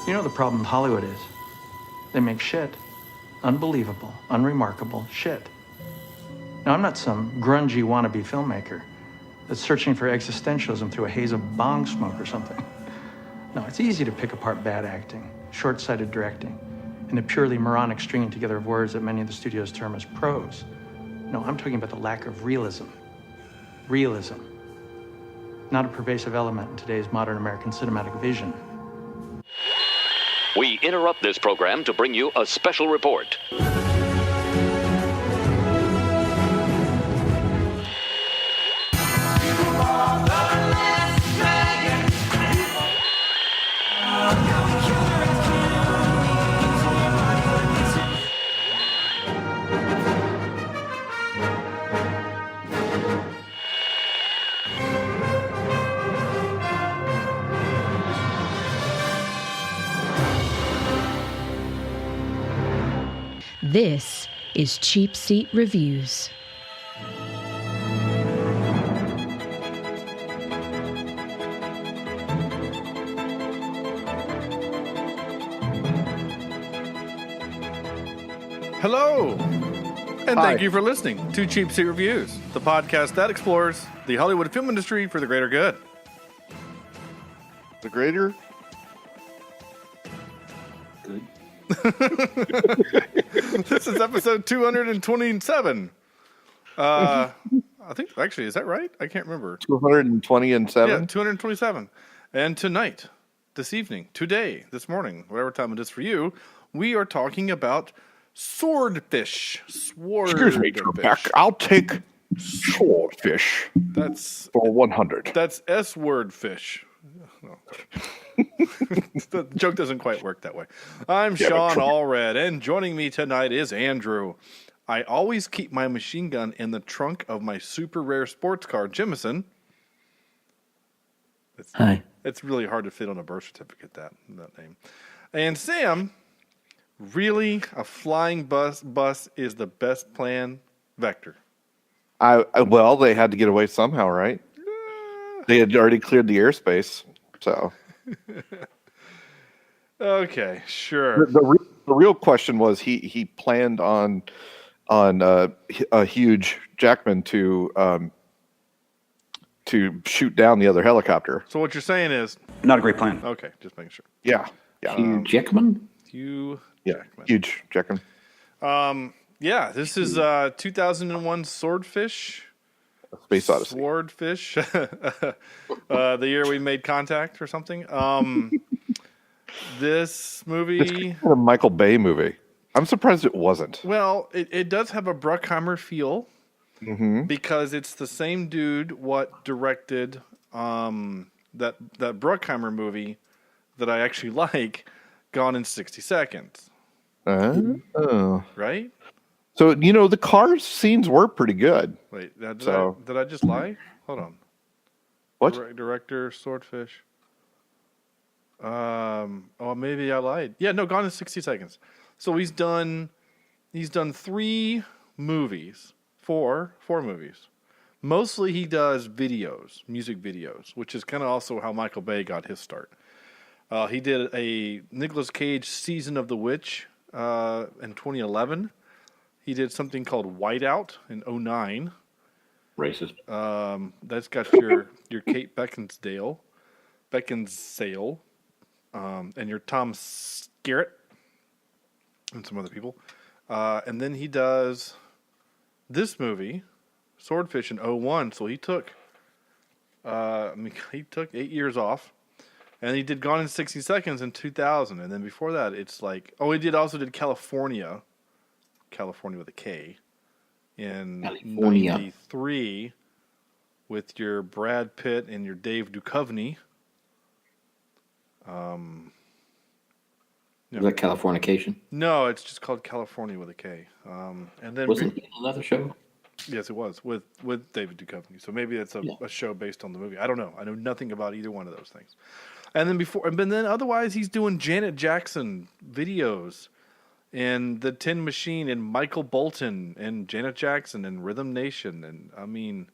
You know the problem with Hollywood is? They make shit. Unbelievable, unremarkable shit. Now, I'm not some grungy wannabe filmmaker that's searching for existentialism through a haze of bong smoke or something. No, it's easy to pick apart bad acting, short-sighted directing, and the purely moronic stringing together of words that many of the studios term as prose. No, I'm talking about the lack of realism. Realism. Not a pervasive element in today's modern American cinematic vision. We interrupt this program to bring you a special report. This is Cheapseat Reviews. Hello, and thank you for listening to Cheapseat Reviews, the podcast that explores the Hollywood film industry for the greater good. The greater? Good. This is episode 227. I think, actually, is that right? I can't remember. 220 and 7? Yeah, 227. And tonight, this evening, today, this morning, whatever time it is for you, we are talking about Swordfish. Excuse me, Trebek. I'll take Swordfish. That's for 100. That's S-word fish. No. The joke doesn't quite work that way. I'm Sean Allred, and joining me tonight is Andrew. I always keep my machine gun in the trunk of my super rare sports car, Jimison. Hi. It's really hard to fit on a birth certificate, that name. And Sam, really, a flying bus is the best plan, Vector. Well, they had to get away somehow, right? They had already cleared the airspace, so. Okay, sure. The real question was he planned on a huge Jackman to shoot down the other helicopter. So what you're saying is Not a great plan. okay. Just making sure. Yeah. Hugh Jackman? Hugh Jackman. Huge Jackman. Yeah, this is 2001 Swordfish. Space Odyssey. Swordfish. The year we made contact or something. This movie. It's kind of a Michael Bay movie. I'm surprised it wasn't. Well, it does have a Bruckheimer feel because it's the same dude what directed that Bruckheimer movie that I actually like, Gone in 60 Seconds. Oh. Right? So, the car scenes were pretty good. Wait, did I just lie? Hold on. What? Director, Swordfish. Maybe I lied. Yeah, no, Gone in 60 Seconds. So he's done 3 movies, four movies. Mostly he does videos, music videos, which is kind of also how Michael Bay got his start. He did a Nicolas Cage Season of the Witch in 2011. He did something called Whiteout in 2009. Racist. That's got your Kate Beckinsale, and your Tom Skerritt, and some other people. And then he does this movie, Swordfish, in 2001. So he took 8 years off. And he did Gone in 60 Seconds in 2000. And then before that, it's like, he also did California with a K, in 93 with your Brad Pitt and your Dave Duchovny. Is that Californication? No, it's just called California with a K. And then Wasn't it another show? Yes, it was with David Duchovny. So maybe it's a show based on the movie. I don't know. I know nothing about either one of those things. And then otherwise he's doing Janet Jackson videos, and The Tin Machine, and Michael Bolton, and Janet Jackson, and Rhythm Nation, and I mean,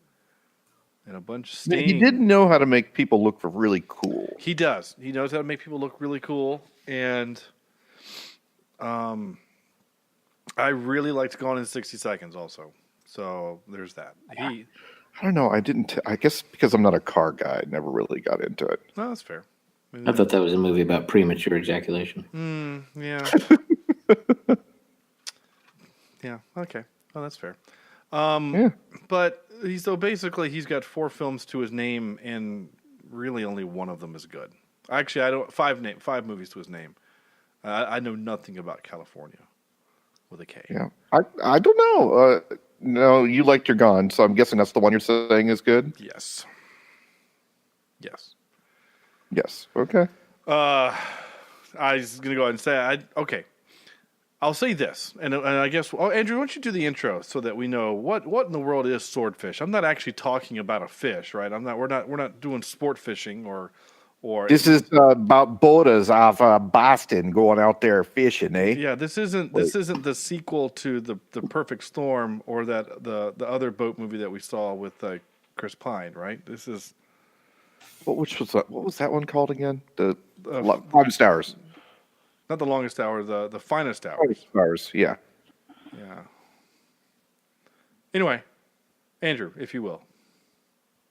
and a bunch of He sting. did know how to make people look really cool. He does. He knows how to make people look really cool, and I really liked Gone in 60 Seconds also. So there's that. I don't know. I guess because I'm not a car guy, I never really got into it. No, that's fair. I thought that was a movie about premature ejaculation. Yeah. Yeah. Okay. Well, that's fair. Yeah. But he's got 4 films to his name, and really only one of them is good. Actually, I don't 5 movies to his name. I know nothing about California with a K. Yeah. I don't know. No, you liked Your Gone, so I'm guessing that's the one you're saying is good? Yes. Yes. Yes. Okay. I was going to go ahead and say, okay. I'll say this, and I guess, Andrew, why don't you do the intro so that we know what in the world is swordfish? I'm not actually talking about a fish, right? We're not doing sport fishing or. This is about boaters of Boston going out there fishing, eh? Yeah, this isn't the sequel to the Perfect Storm or that the other boat movie that we saw with Chris Pine, right? This is What was that one called again? The Longest Hours. not the longest hour, the finest hour. Longest Hours, yeah. Yeah. Anyway, Andrew, if you will.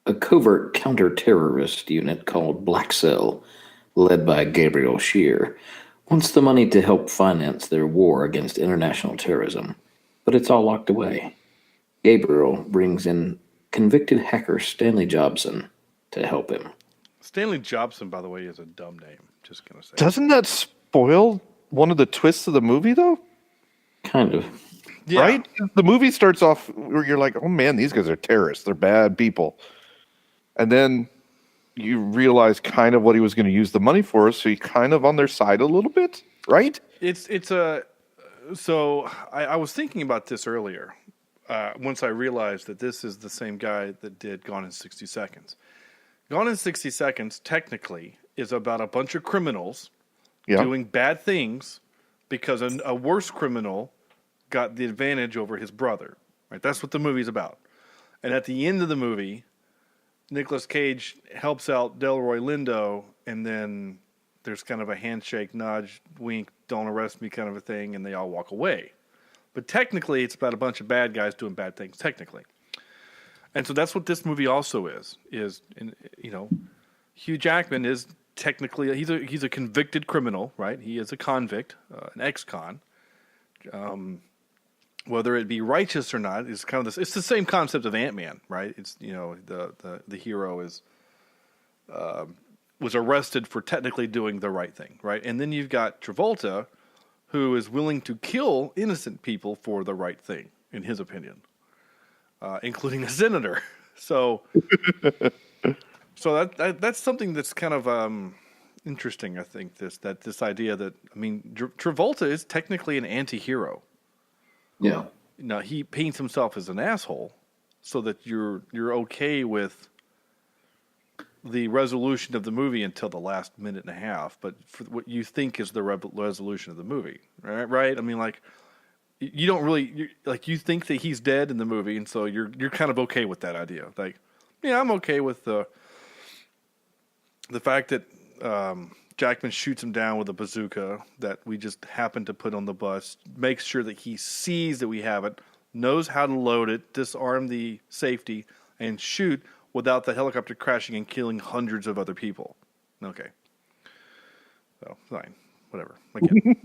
A covert counter-terrorist unit called Black Cell, led by Gabriel Shear, wants the money to help finance their war against international terrorism, but it's all locked away. Gabriel brings in convicted hacker Stanley Jobson to help him. Stanley Jobson, by the way, is a dumb name. Just gonna say. Doesn't that spoil one of the twists of the movie, though? Kind of. Yeah. Right? The movie starts off where you're like, oh man, these guys are terrorists. They're bad people. And then you realize kind of what he was going to use the money for, so you're kind of on their side a little bit, right? So I was thinking about this earlier. Once I realized that this is the same guy that did Gone in 60 Seconds. Gone in 60 Seconds technically is about a bunch of criminals doing bad things because a worse criminal got the advantage over his brother. Right? That's what the movie's about. And at the end of the movie, Nicolas Cage helps out Delroy Lindo, and then there's kind of a handshake, nudge, wink, don't arrest me kind of a thing, and they all walk away. But technically, it's about a bunch of bad guys doing bad things, technically. And so that's what this movie also is, Hugh Jackman is technically, he's a convicted criminal, right? He is a convict, an ex-con. Whether it be righteous or not is kind of this. It's the same concept of Ant-Man, right? It's the hero was arrested for technically doing the right thing, right? And then you've got Travolta, who is willing to kill innocent people for the right thing, in his opinion, including a senator. So that's something that's kind of interesting. I think this idea that Travolta is technically an anti-hero. Yeah. Now he paints himself as an asshole, so that you're okay with the resolution of the movie until the last minute and a half. But for what you think is the resolution of the movie, right? I mean, like you don't really you think that he's dead in the movie, and so you're kind of okay with that idea. Like, yeah, I'm okay with the fact that Jackman shoots him down with a bazooka that we just happen to put on the bus, makes sure that he sees that we have it, knows how to load it, disarm the safety, and shoot without the helicopter crashing and killing hundreds of other people. Okay. So, fine. Whatever. Again,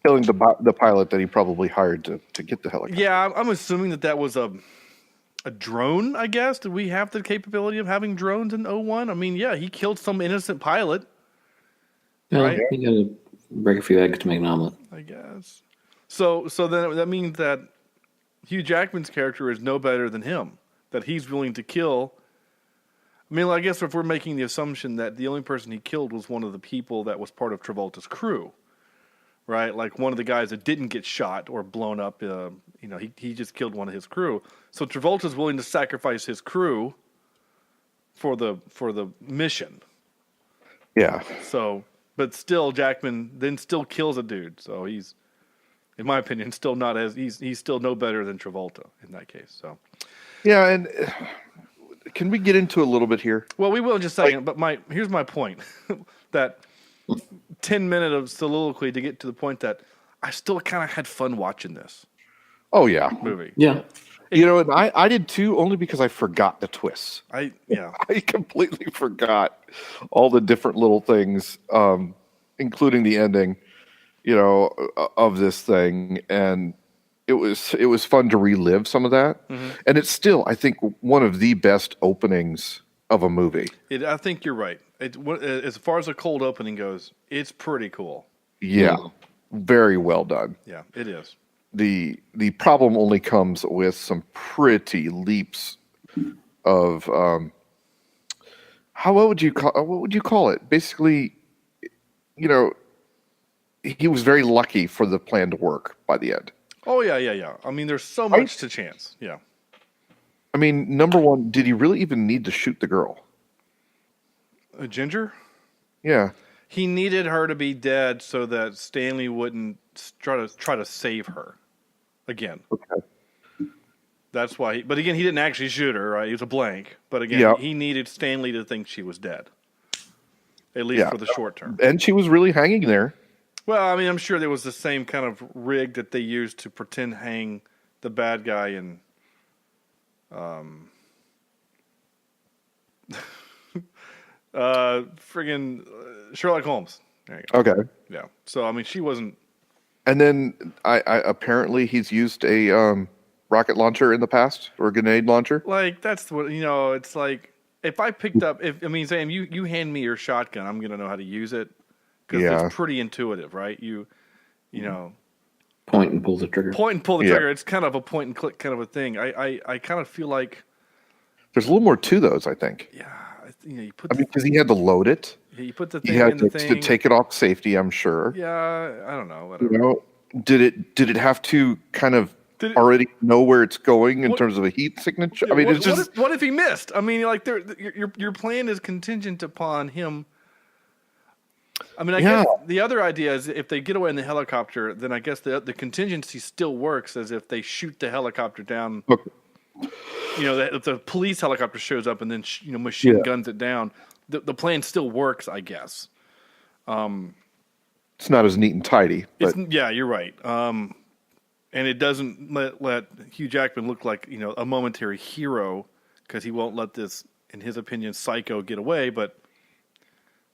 Killing the pilot that he probably hired to get the helicopter. Yeah, I'm assuming that was a drone, I guess. Did we have the capability of having drones in 01? I mean, yeah, he killed some innocent pilot. Well, right? You got to break a few eggs to make an omelet. I guess. So then that means that Hugh Jackman's character is no better than him. That he's willing to kill. I mean, I guess if we're making the assumption that the only person he killed was one of the people that was part of Travolta's crew, right? Like one of the guys that didn't get shot or blown up. He just killed one of his crew. So Travolta's willing to sacrifice his crew for the mission. Yeah. So. But still, Jackman then still kills a dude. So he's, in my opinion, still he's still no better than Travolta in that case. So, yeah, and can we get into a little bit here? Well, we will in just a second, but here's my point. That 10-minute of soliloquy to get to the point that I still kind of had fun watching this Oh yeah, movie. Yeah. you know, and I did too, only because I forgot the twists. Yeah. I completely forgot all the different little things, including the ending, you know, of this thing, and it was fun to relive some of that. Mm-hmm. And it's still, I think, one of the best openings of a movie. I think you're right. As far as a cold opening goes, it's pretty cool. Yeah, very well done. Yeah, it is. The problem only comes with some pretty leaps of what would you call it? Basically, you know, he was very lucky for the plan to work by the end. Oh yeah. I mean, there's so much to chance. Yeah. I mean, number one, did he really even need to shoot the girl? Ginger? Yeah. He needed her to be dead so that Stanley wouldn't try to save her again. Okay. That's why. But again, he didn't actually shoot her. Right? He was a blank. But again, Yeah. he needed Stanley to think she was dead, at least for the short term. And she was really hanging there. Well, I mean, I'm sure there was the same kind of rig that they used to pretend hang the bad guy in. Friggin' Sherlock Holmes. There you go. Okay. Yeah. So I mean, she wasn't. And then I apparently he's used a rocket launcher in the past, or a grenade launcher. Like, that's what, it's like, if I picked up, Sam, you hand me your shotgun, I'm going to know how to use it. Because it's pretty intuitive, right? You know. Point and pull the trigger. Point and pull the trigger. It's kind of a point and click kind of a thing. I kind of feel like. There's a little more to those, I think. Yeah. You put because he had to load it. you put the thing He had in the to thing. take it off safety, I'm sure. Yeah. I don't know. Whatever. You know, did it have to kind of already know where it's going in terms of a heat signature? I mean, it's just. What if he missed? I mean, like, your plan is contingent upon him. I mean, I guess the other idea is if they get away in the helicopter, then I guess the contingency still works as if they shoot the helicopter down. Okay. If the police helicopter shows up and then machine guns it down, the plan still works, I guess. It's not as neat and tidy. But. You're right. And it doesn't let Hugh Jackman look like a momentary hero because he won't let this, in his opinion, psycho get away. But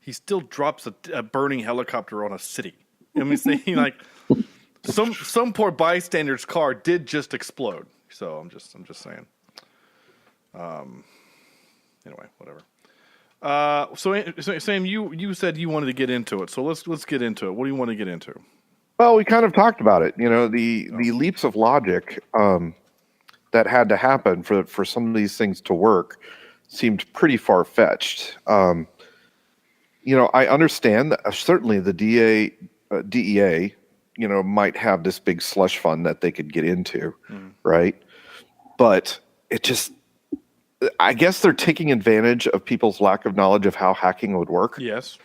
he still drops a burning helicopter on a city. I mean, saying like some poor bystander's car did just explode. So I'm just saying. Anyway, whatever. So Sam, you said you wanted to get into it. So let's get into it. What do you want to get into? Well, we kind of talked about it. The leaps of logic that had to happen for some of these things to work seemed pretty far fetched. I understand that certainly the DEA, might have this big slush fund that they could get into, right? But it just, I guess they're taking advantage of people's lack of knowledge of how hacking would work. Yes.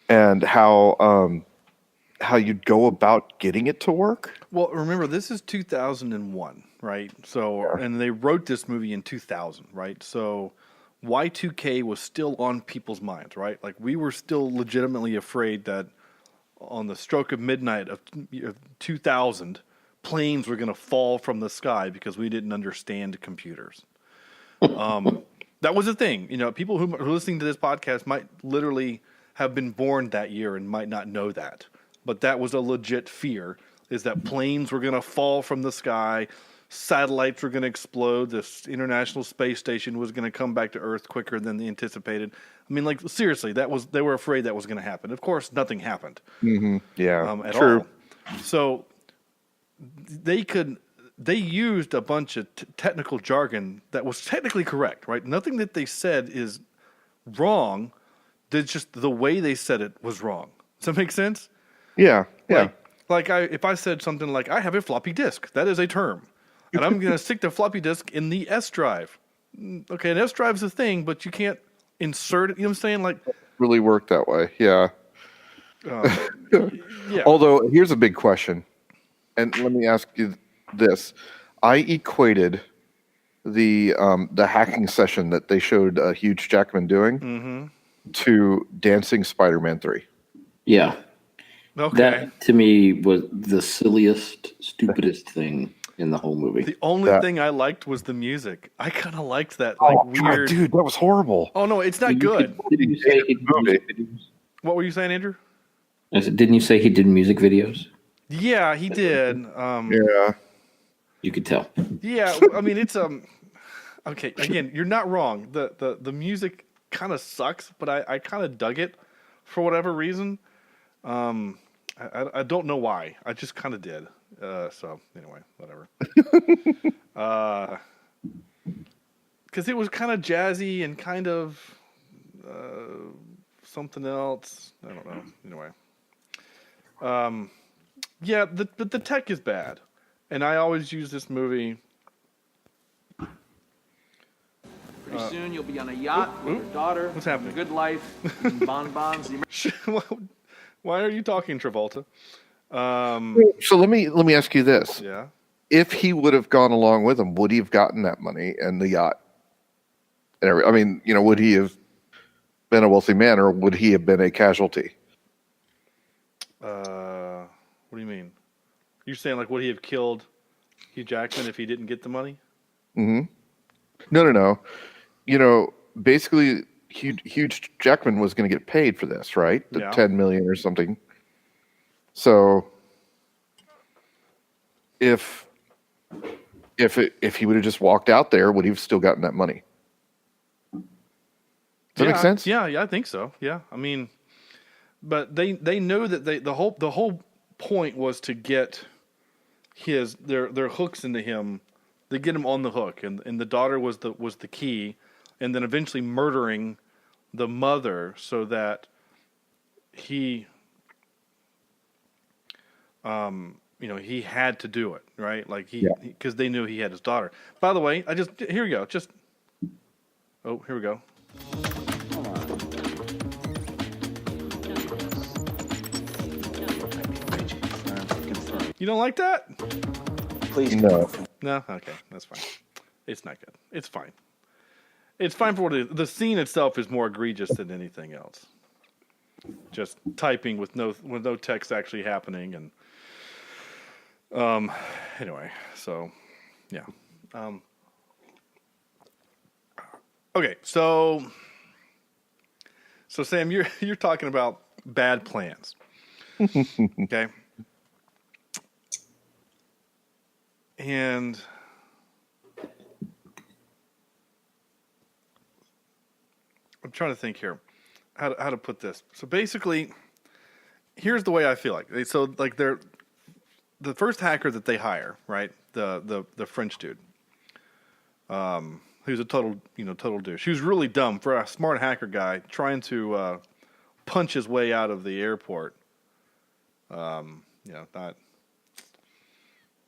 And how you'd go about getting it to work. Well, remember, this is 2001, right? So, and they wrote this movie in 2000, right? So Y2K was still on people's minds, right? Like, we were still legitimately afraid that on the stroke of midnight of 2000, planes were going to fall from the sky because we didn't understand computers. That was a thing. People who are listening to this podcast might literally have been born that year and might not know that. But that was a legit fear, is that planes were going to fall from the sky, satellites were going to explode, this International Space Station was going to come back to Earth quicker than they anticipated. I mean, like, seriously, they were afraid that was going to happen. Of course, nothing happened. Mm-hmm. Yeah, at true. all. So they used a bunch of technical jargon that was technically correct, right? Nothing that they said is wrong. It's just the way they said it was wrong. Does that make sense? Yeah. If I said something like, I have a floppy disk, that is a term. And I'm going to stick the floppy disk in the S drive. Okay, an S drive is a thing, but you can't insert it. You know what I'm saying? Like, really work that way. Yeah. Yeah. Although, here's a big question. And let me ask you this. I equated the hacking session that they showed Hugh Jackman doing to Dancing Spider-Man 3. Yeah. Okay. That to me was the silliest, stupidest thing in the whole movie. The only thing I liked was the music. I kind of liked that, like weird. Dude, that was horrible. Oh no, it's not good. Didn't you say he did music videos? What were you saying, Andrew? I said, didn't you say he did music videos? Yeah, he did. Yeah. You could tell. Yeah, I mean it's okay. Again, you're not wrong. The music kind of sucks, but I kind of dug it for whatever reason. I don't know why. I just kind of did. So anyway, whatever. Because it was kind of jazzy and kind of something else. I don't know. Anyway. Yeah, but the tech is bad, and I always use this movie. Pretty soon you'll be on a yacht with your daughter. What's happening? Good life, bonbons. Why are you talking, Travolta? So let me ask you this: Yeah. if he would have gone along with him, would he have gotten that money and the yacht? I mean, would he have been a wealthy man, or would he have been a casualty? What do you mean? You're saying like would he have killed Hugh Jackman if he didn't get the money? Mm-hmm. No. Basically, Hugh Jackman was going to get paid for this, right? The $10 million or something. So, if he would have just walked out there, would he have still gotten that money? Does that make sense? Yeah, I think so. Yeah, I mean, but they know that the whole point was to get their hooks into him, to get him on the hook, and the daughter was the key, and then eventually murdering the mother so that he he had to do it, right? Like because they knew he had his daughter. By the way, here we go. Here we go. You don't like that? Please. No. No? Okay, that's fine. It's not good. It's fine. It's fine for what it is. The scene itself is more egregious than anything else. Just typing with no text actually happening, and anyway, so yeah. Okay, so Sam, you're talking about bad plans. Okay. And I'm trying to think here how to put this. So basically, here's the way I feel like. So like they're the first hacker that they hire, right? The French dude, who's a total douche. He was really dumb for a smart hacker guy trying to punch his way out of the airport.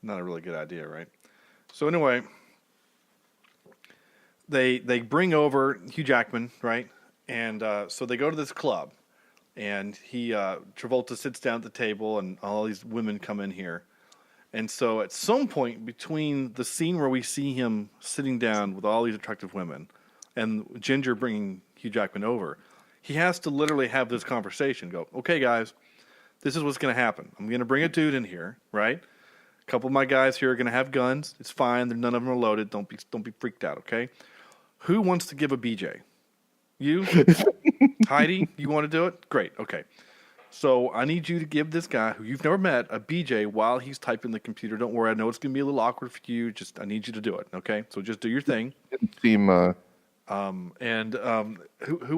Not a really good idea, right? So anyway, they bring over Hugh Jackman, right? And so they go to this club, and Travolta sits down at the table, and all these women come in here. And so at some point between the scene where we see him sitting down with all these attractive women and Ginger bringing Hugh Jackman over, he has to literally have this conversation. Go, okay, guys, this is what's going to happen. I'm going to bring a dude in here, right? A couple of my guys here are going to have guns. It's fine. None of them are loaded. Don't be freaked out, okay? Who wants to give a BJ? You? Heidi, you want to do it? Great, okay. So I need you to give this guy, who you've never met, a BJ while he's typing the computer. Don't worry. I know it's going to be a little awkward for you. I need you to do it, okay? So just do your thing. Seem who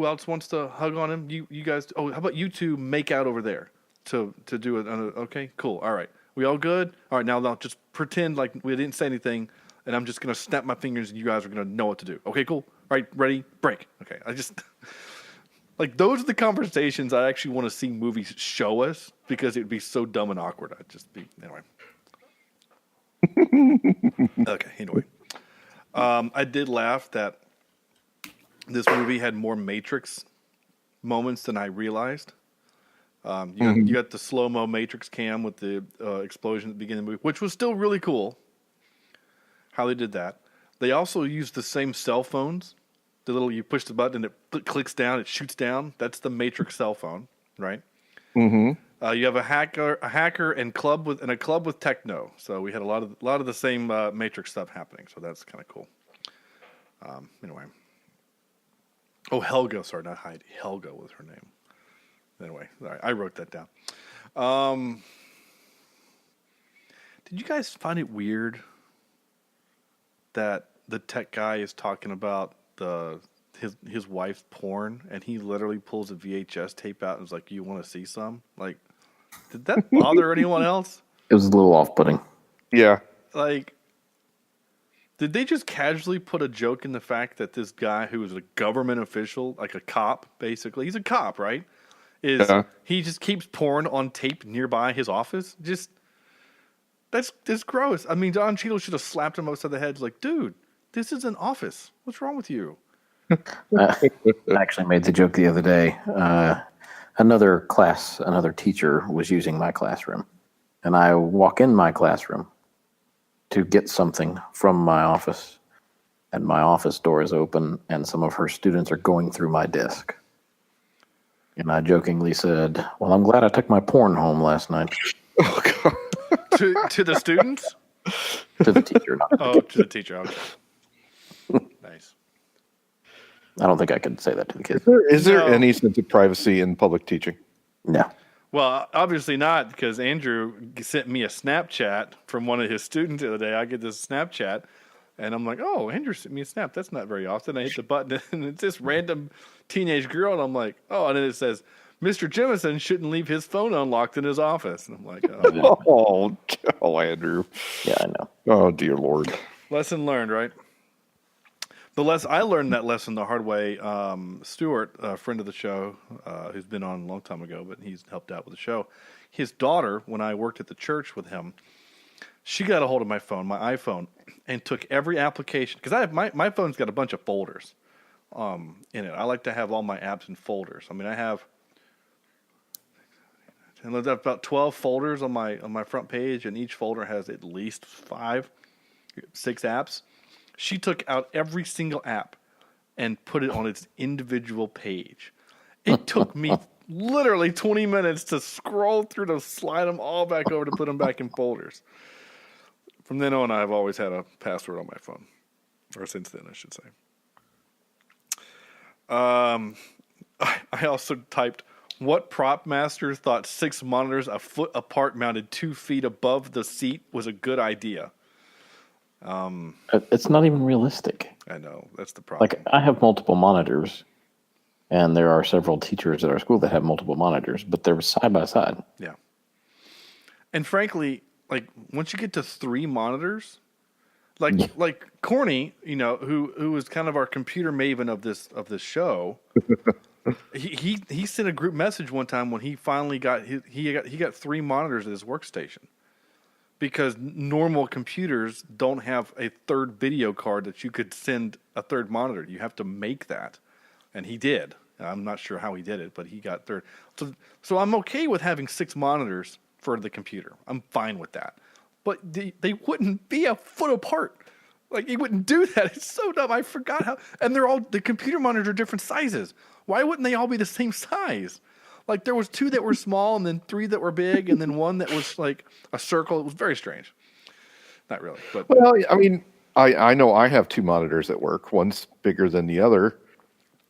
else wants to hug on him? You guys. Oh, how about you two make out over there to do it? Okay, cool. All right. We all good? All right, now just pretend like we didn't say anything, and I'm just going to snap my fingers, and you guys are going to know what to do. Okay, cool. All right, ready? Break. Okay, like, those are the conversations I actually want to see movies show us, because it would be so dumb and awkward. Anyway. Okay, anyway. I did laugh that this movie had more Matrix moments than I realized. You got the slow-mo Matrix cam with the explosion at the beginning of the movie, which was still really cool how they did that. They also use the same cell phones. You push the button and it clicks down, it shoots down. That's the Matrix cell phone, right? Mm-hmm. You have a hacker and a club with techno. So we had a lot of the same Matrix stuff happening. So that's kind of cool. Anyway. Oh, Helga. Sorry, not Heidi. Helga was her name. Anyway, sorry, I wrote that down. Did you guys find it weird that the tech guy is talking about his wife's porn, and he literally pulls a VHS tape out and is like, "You want to see some?" Like, did that bother anyone else? It was a little off-putting. Yeah. Like, did they just casually put a joke in the fact that this guy who is a government official, like a cop, basically, he's a cop, right? He just keeps porn on tape nearby his office? That's gross. I mean, Don Cheadle should have slapped him upside the head, like, dude, this is an office. What's wrong with you? I actually made the joke the other day. Another teacher was using my classroom, and I walk in my classroom to get something from my office, and my office door is open, and some of her students are going through my desk. And I jokingly said, "Well, I'm glad I took my porn home last night." Oh, God. To the students? To the teacher, not to the To the teacher. Okay. Nice. I don't think I could say that to the kids. Is there any sense of privacy in public teaching? No. Well, obviously not, because Andrew sent me a Snapchat from one of his students the other day. I get this Snapchat, and I'm like, "Oh, Andrew sent me a snap. That's not very often." I hit the button, and it's this random teenage girl, and I'm like, "Oh," and then it says, "Mr. Jemison shouldn't leave his phone unlocked in his office." And I'm like, Oh, Andrew. Yeah, I know. Oh, dear Lord. Lesson learned, right? I learned that lesson the hard way. Stuart, a friend of the show, who's been on a long time ago, but he's helped out with the show. His daughter, when I worked at the church with him, she got a hold of my phone, my iPhone, and took every application, because I have my phone's got a bunch of folders in it. I like to have all my apps in folders. I mean, I have about 12 folders on my front page, and each folder has at least 6 apps. She took out every single app and put it on its individual page. It took me literally 20 minutes to scroll through to slide them all back over to put them back in folders. From then on, I've always had a password on my phone. Or since then, I should say. I also typed, "What prop master thought 6 monitors a foot apart mounted 2 feet above the seat was a good idea?" It's not even realistic. I know, that's the problem. Like, I have multiple monitors, and there are several teachers at our school that have multiple monitors, but they're side by side. Yeah. And frankly, like, once you get to 3 monitors, like Corny, who was kind of our computer maven of this show, he sent a group message one time when he finally got he got 3 monitors at his workstation, because normal computers don't have a third video card that you could send a third monitor. You have to make that, and he did. I'm not sure how he did it, but he got third. So I'm okay with having 6 monitors for the computer. I'm fine with that. But they wouldn't be a foot apart. Like, he wouldn't do that. It's so dumb. I forgot how. And the computer monitors are different sizes. Why wouldn't they all be the same size? Like, there was 2 that were small, and then 3 that were big, and then 1 that was like a circle. It was very strange. Not really. But Well, I mean, I know I have 2 monitors at work. One's bigger than the other.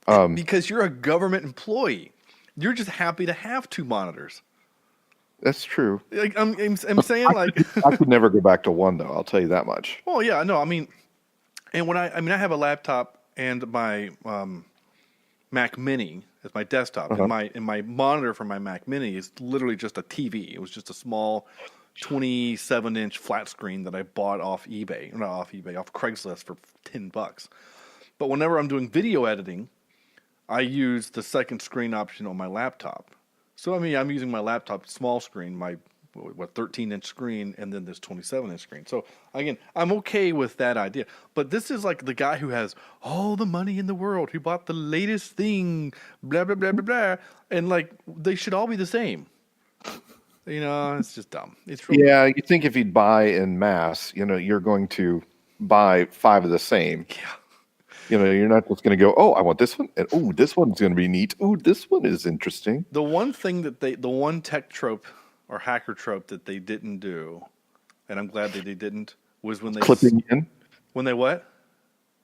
Because you're a government employee. You're just happy to have 2 monitors. That's true. Like, I'm saying, like, I could never go back to 1, though. I'll tell you that much. well, yeah, no, I mean, and when I have a laptop and my Mac Mini as my desktop, and my monitor for my Mac Mini is literally just a TV. It was just a small 27-inch flat screen that I bought off Craigslist for $10. But whenever I'm doing video editing, I use the second screen option on my laptop. So, I mean, I'm using my laptop small screen, my 13-inch screen, and then this 27-inch screen. So, again, I'm okay with that idea. But this is like the guy who has all the money in the world, who bought the latest thing, blah, blah, blah, blah, blah. And, like, they should all be the same. It's just dumb. It's really Yeah, you think if you'd buy en masse, you're going to buy 5 of the same. Yeah. You know, you're not just going to go, oh, I want this one, and oh, this one's going to be neat. Oh, this one is interesting. The one thing that the one tech trope or hacker trope that they didn't do, and I'm glad that they didn't, was when they Clipping in. When they what?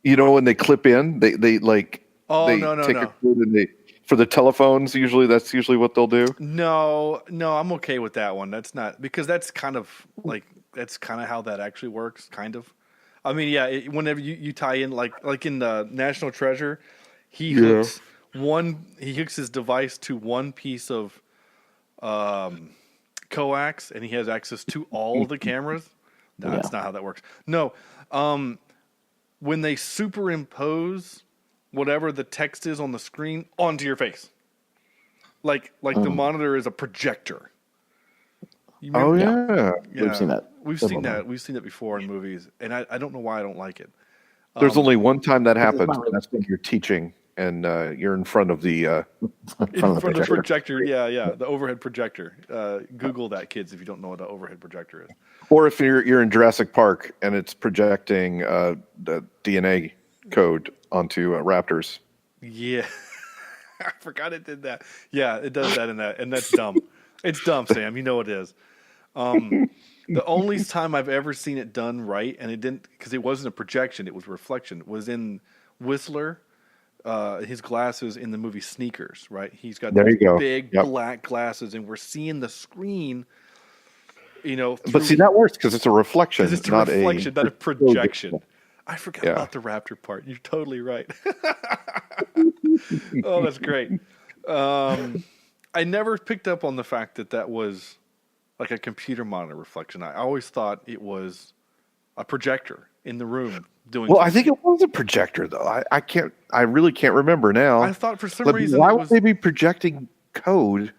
You know, when they clip in, they like. Oh, they no. take a code and for the telephones. That's usually what they'll do. No, I'm okay with that one. That's not because that's kind of how that actually works. Kind of. I mean, yeah. Whenever you tie in, like in the National Treasure, he hooks his device to one piece of coax, and he has access to all of the cameras. No, that's not how that works. No, when they superimpose whatever the text is on the screen onto your face, like the monitor is a projector. Oh yeah. We've seen that. We've seen that before in movies, and I don't know why I don't like it. There's only one time that happens. That's when you're teaching and you're in front of the projector. Yeah, the overhead projector. Google that, kids, if you don't know what an overhead projector is. Or if you're in Jurassic Park and it's projecting the DNA code onto raptors. Yeah, I forgot it did that. Yeah, it does that and that's dumb. It's dumb, Sam. You know it is. The only time I've ever seen it done right, and it didn't, because it wasn't a projection, it was reflection, was in Whistler. His glasses in the movie Sneakers, right? He's got those big black glasses, and we're seeing the screen. You know, but see that works because it's a reflection. It's a reflection, not a projection. I forgot about the raptor part. You're totally right. Oh, that's great. I never picked up on the fact that was like a computer monitor reflection. I always thought it was a projector in the room doing. Well, I think it was a projector though. I really can't remember now. I thought for some reason. Why would they be projecting code?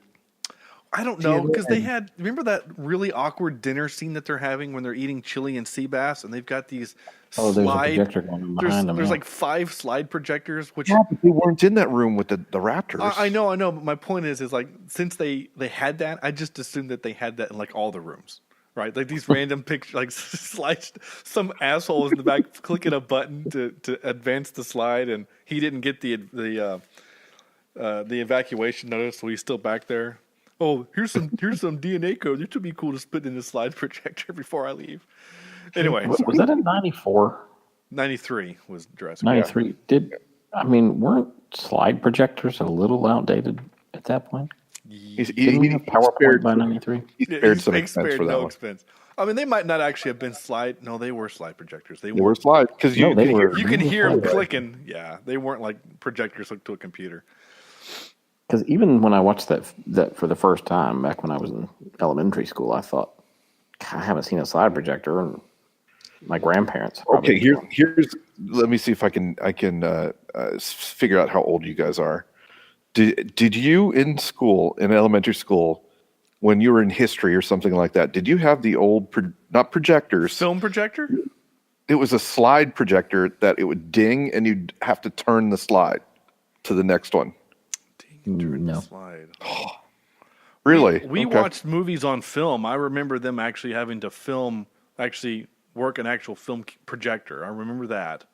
I don't know, because they had, remember that really awkward dinner scene that they're having when they're eating chili and sea bass, and they've got these there's a projector going behind them. There's like 5 slide projectors, which but they weren't in that room with the raptors. I know, but my point is like, since they had that, I just assumed that they had that in like all the rooms, right? Like these random pictures, like slides, some asshole is in the back clicking a button to advance the slide, and he didn't get the evacuation notice, so he's still back there. Oh, here's some DNA code. This would be cool to spit in the slide projector before I leave. Anyway, was that in 94? 93 was Jurassic. 93. Weren't slide projectors a little outdated at that point? He have PowerPoint by 93. He spared some expense for that one. Expense. I mean, they might not actually have been slide. No, they were slide projectors. They were slide because you can hear them clicking. Yeah, they weren't like projectors hooked to a computer. Because even when I watched that for the first time back when I was in elementary school, I thought, I haven't seen a slide projector, and my grandparents. Okay, here's. Let me see if I can figure out how old you guys are. Did you in elementary school, when you were in history or something like that, did you have the old not projectors? Film projector? It was a slide projector that it would ding, and you'd have to turn the slide to the next one. No. Slide. Really? We watched movies on film. I remember them actually having to work an actual film projector. I remember that.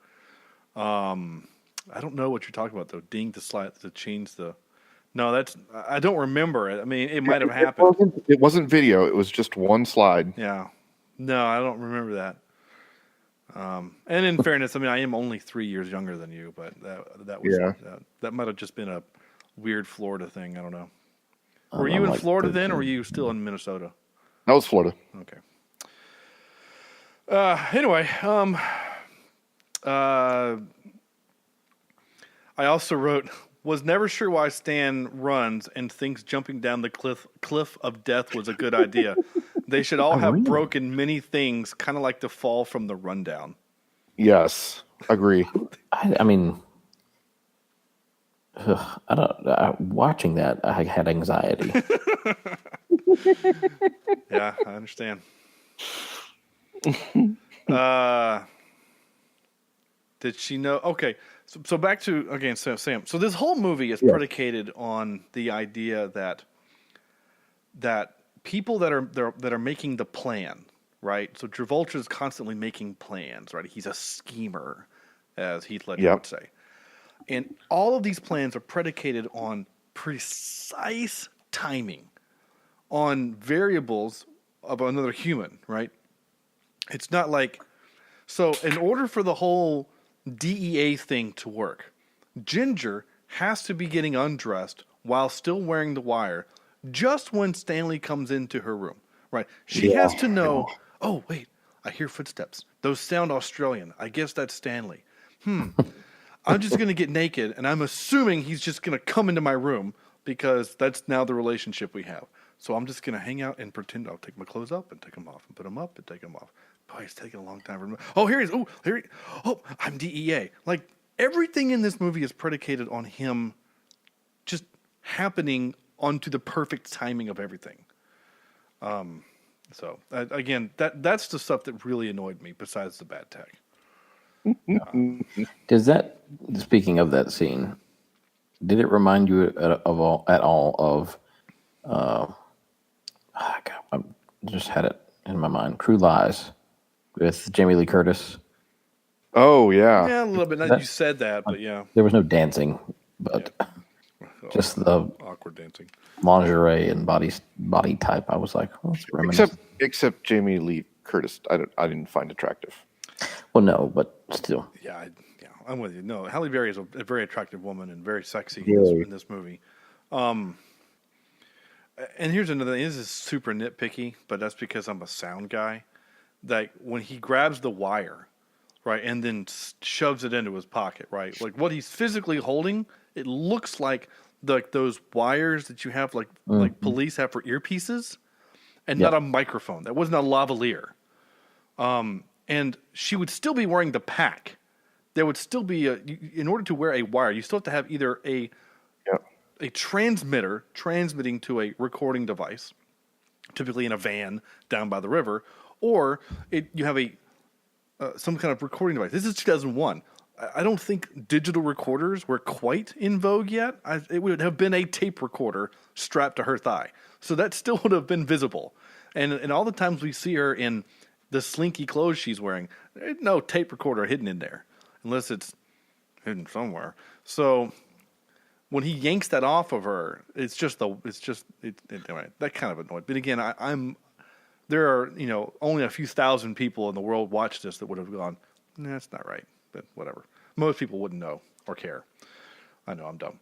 I don't know what you're talking about though. Ding the slide to change the. No, I don't remember it. I mean, it might have happened. It wasn't video. It was just one slide. Yeah. No, I don't remember that. And in fairness, I mean, I am only 3 years younger than you, but that was that might have just been a weird Florida thing. I don't know. Were you in Florida then, or were you still in Minnesota? That was Florida. Okay. Anyway, I also wrote, was never sure why Stan runs and thinks jumping down the cliff of death was a good idea. They should all have broken many things, kind of like the fall from the Rundown. Yes, agree. I mean, watching that, I had anxiety. Yeah, I understand. Did she know? Okay, so back to again, Sam. So this whole movie is predicated on the idea that people that are making the plan, right? So Travolta is constantly making plans, right? He's a schemer, as Heath Ledger Yep. would say. And all of these plans are predicated on precise timing, on variables of another human, right? It's not like, so in order for the whole DEA thing to work, Ginger has to be getting undressed while still wearing the wire just when Stanley comes into her room, right? She has to know, oh, wait, I hear footsteps. Those sound Australian. I guess that's Stanley. I'm just going to get naked, and I'm assuming he's just going to come into my room because that's now the relationship we have. So I'm just going to hang out and pretend I'll take my clothes up and take them off and put them up and take them off. Boy, it's taking a long time for me. Oh, here he is. Oh, here he Oh, I'm DEA. Like, everything in this movie is predicated on him just happening onto the perfect timing of everything. So, again, that's the stuff that really annoyed me besides the bad tag. Does that, speaking of that scene, did it remind you at all of, God, I just had it in my mind, True Lies with Jamie Lee Curtis? Oh, yeah. Yeah, a little bit. You said that, but yeah. There was no dancing, but just the Awkward dancing. lingerie and body type. I was like, oh, it's reminiscent. Except Jamie Lee Curtis, I didn't find attractive. Well, no, but still. Yeah, I'm with you. No, Halle Berry is a very attractive woman and very sexy Really? in this movie. And here's another thing. This is super nitpicky, but that's because I'm a sound guy. Like, when he grabs the wire, right, and then shoves it into his pocket, right? Like, what he's physically holding, it looks like those wires that you have, like police have for earpieces, and not a microphone. That wasn't a lavalier. And she would still be wearing the pack. There would still be in order to wear a wire, you still have to have either a transmitter transmitting to a recording device, typically in a van down by the river, or you have some kind of recording device. This is 2001. I don't think digital recorders were quite in vogue yet. It would have been a tape recorder strapped to her thigh. So that still would have been visible. And all the times we see her in the slinky clothes she's wearing, there's no tape recorder hidden in there, unless it's hidden somewhere. So when he yanks that off of her, anyway, that kind of annoyed. But again, there are, only a few thousand people in the world watch this that would have gone, nah, that's not right. But whatever. Most people wouldn't know or care. I know I'm dumb.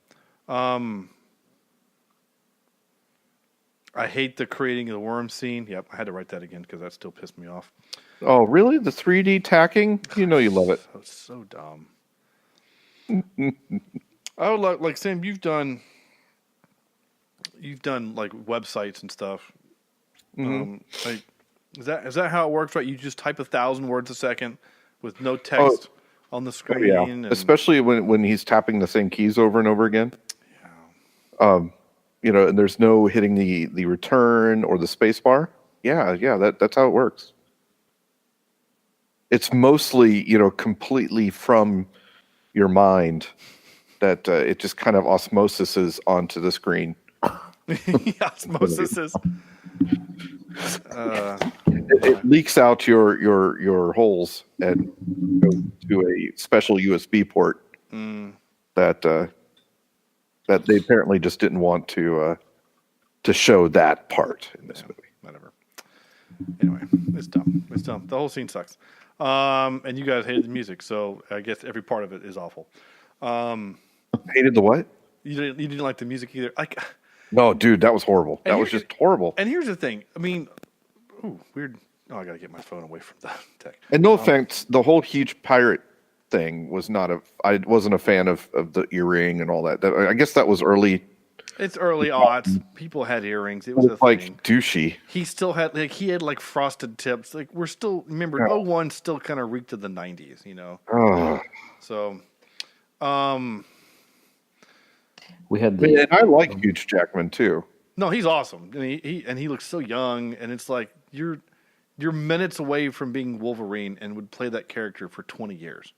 I hate the creating of the worm scene. Yep, I had to write that again because that still pissed me off. Oh, really? The 3D tacking? You know you love it. So dumb. I would like Sam, you've done like websites and stuff. Like, is that how it works, right? You just type 1,000 words a second with no text on the screen. Yeah. And, Especially when he's tapping the same keys over and over again. Yeah. And there's no hitting the return or the space bar. Yeah, that's how it works. It's mostly, completely from your mind that it just kind of osmosises onto the screen. Osmosis. It leaks out your holes and goes to a special USB port that they apparently just didn't want to show that part in this movie. Whatever. Anyway, it's dumb. It's dumb. The whole scene sucks. And you guys hated the music, so I guess every part of it is awful. Hated the what? You didn't like the music either. No, dude, that was horrible. That was just horrible. And here's the thing. I mean, weird. Oh, I gotta get my phone away from the tech. And no offense, the whole huge pirate thing was not I wasn't a fan of the earring and all that. I guess that was early. It's early aughts. People had earrings. It was a like thing. douchey. He still had frosted tips. Like, we're still, remember, 01 still kind of reeked of the 90s, So, we had and I like Hugh Jackman too. no, he's awesome. And he looks so young, and it's like you're minutes away from being Wolverine and would play that character for 20 years.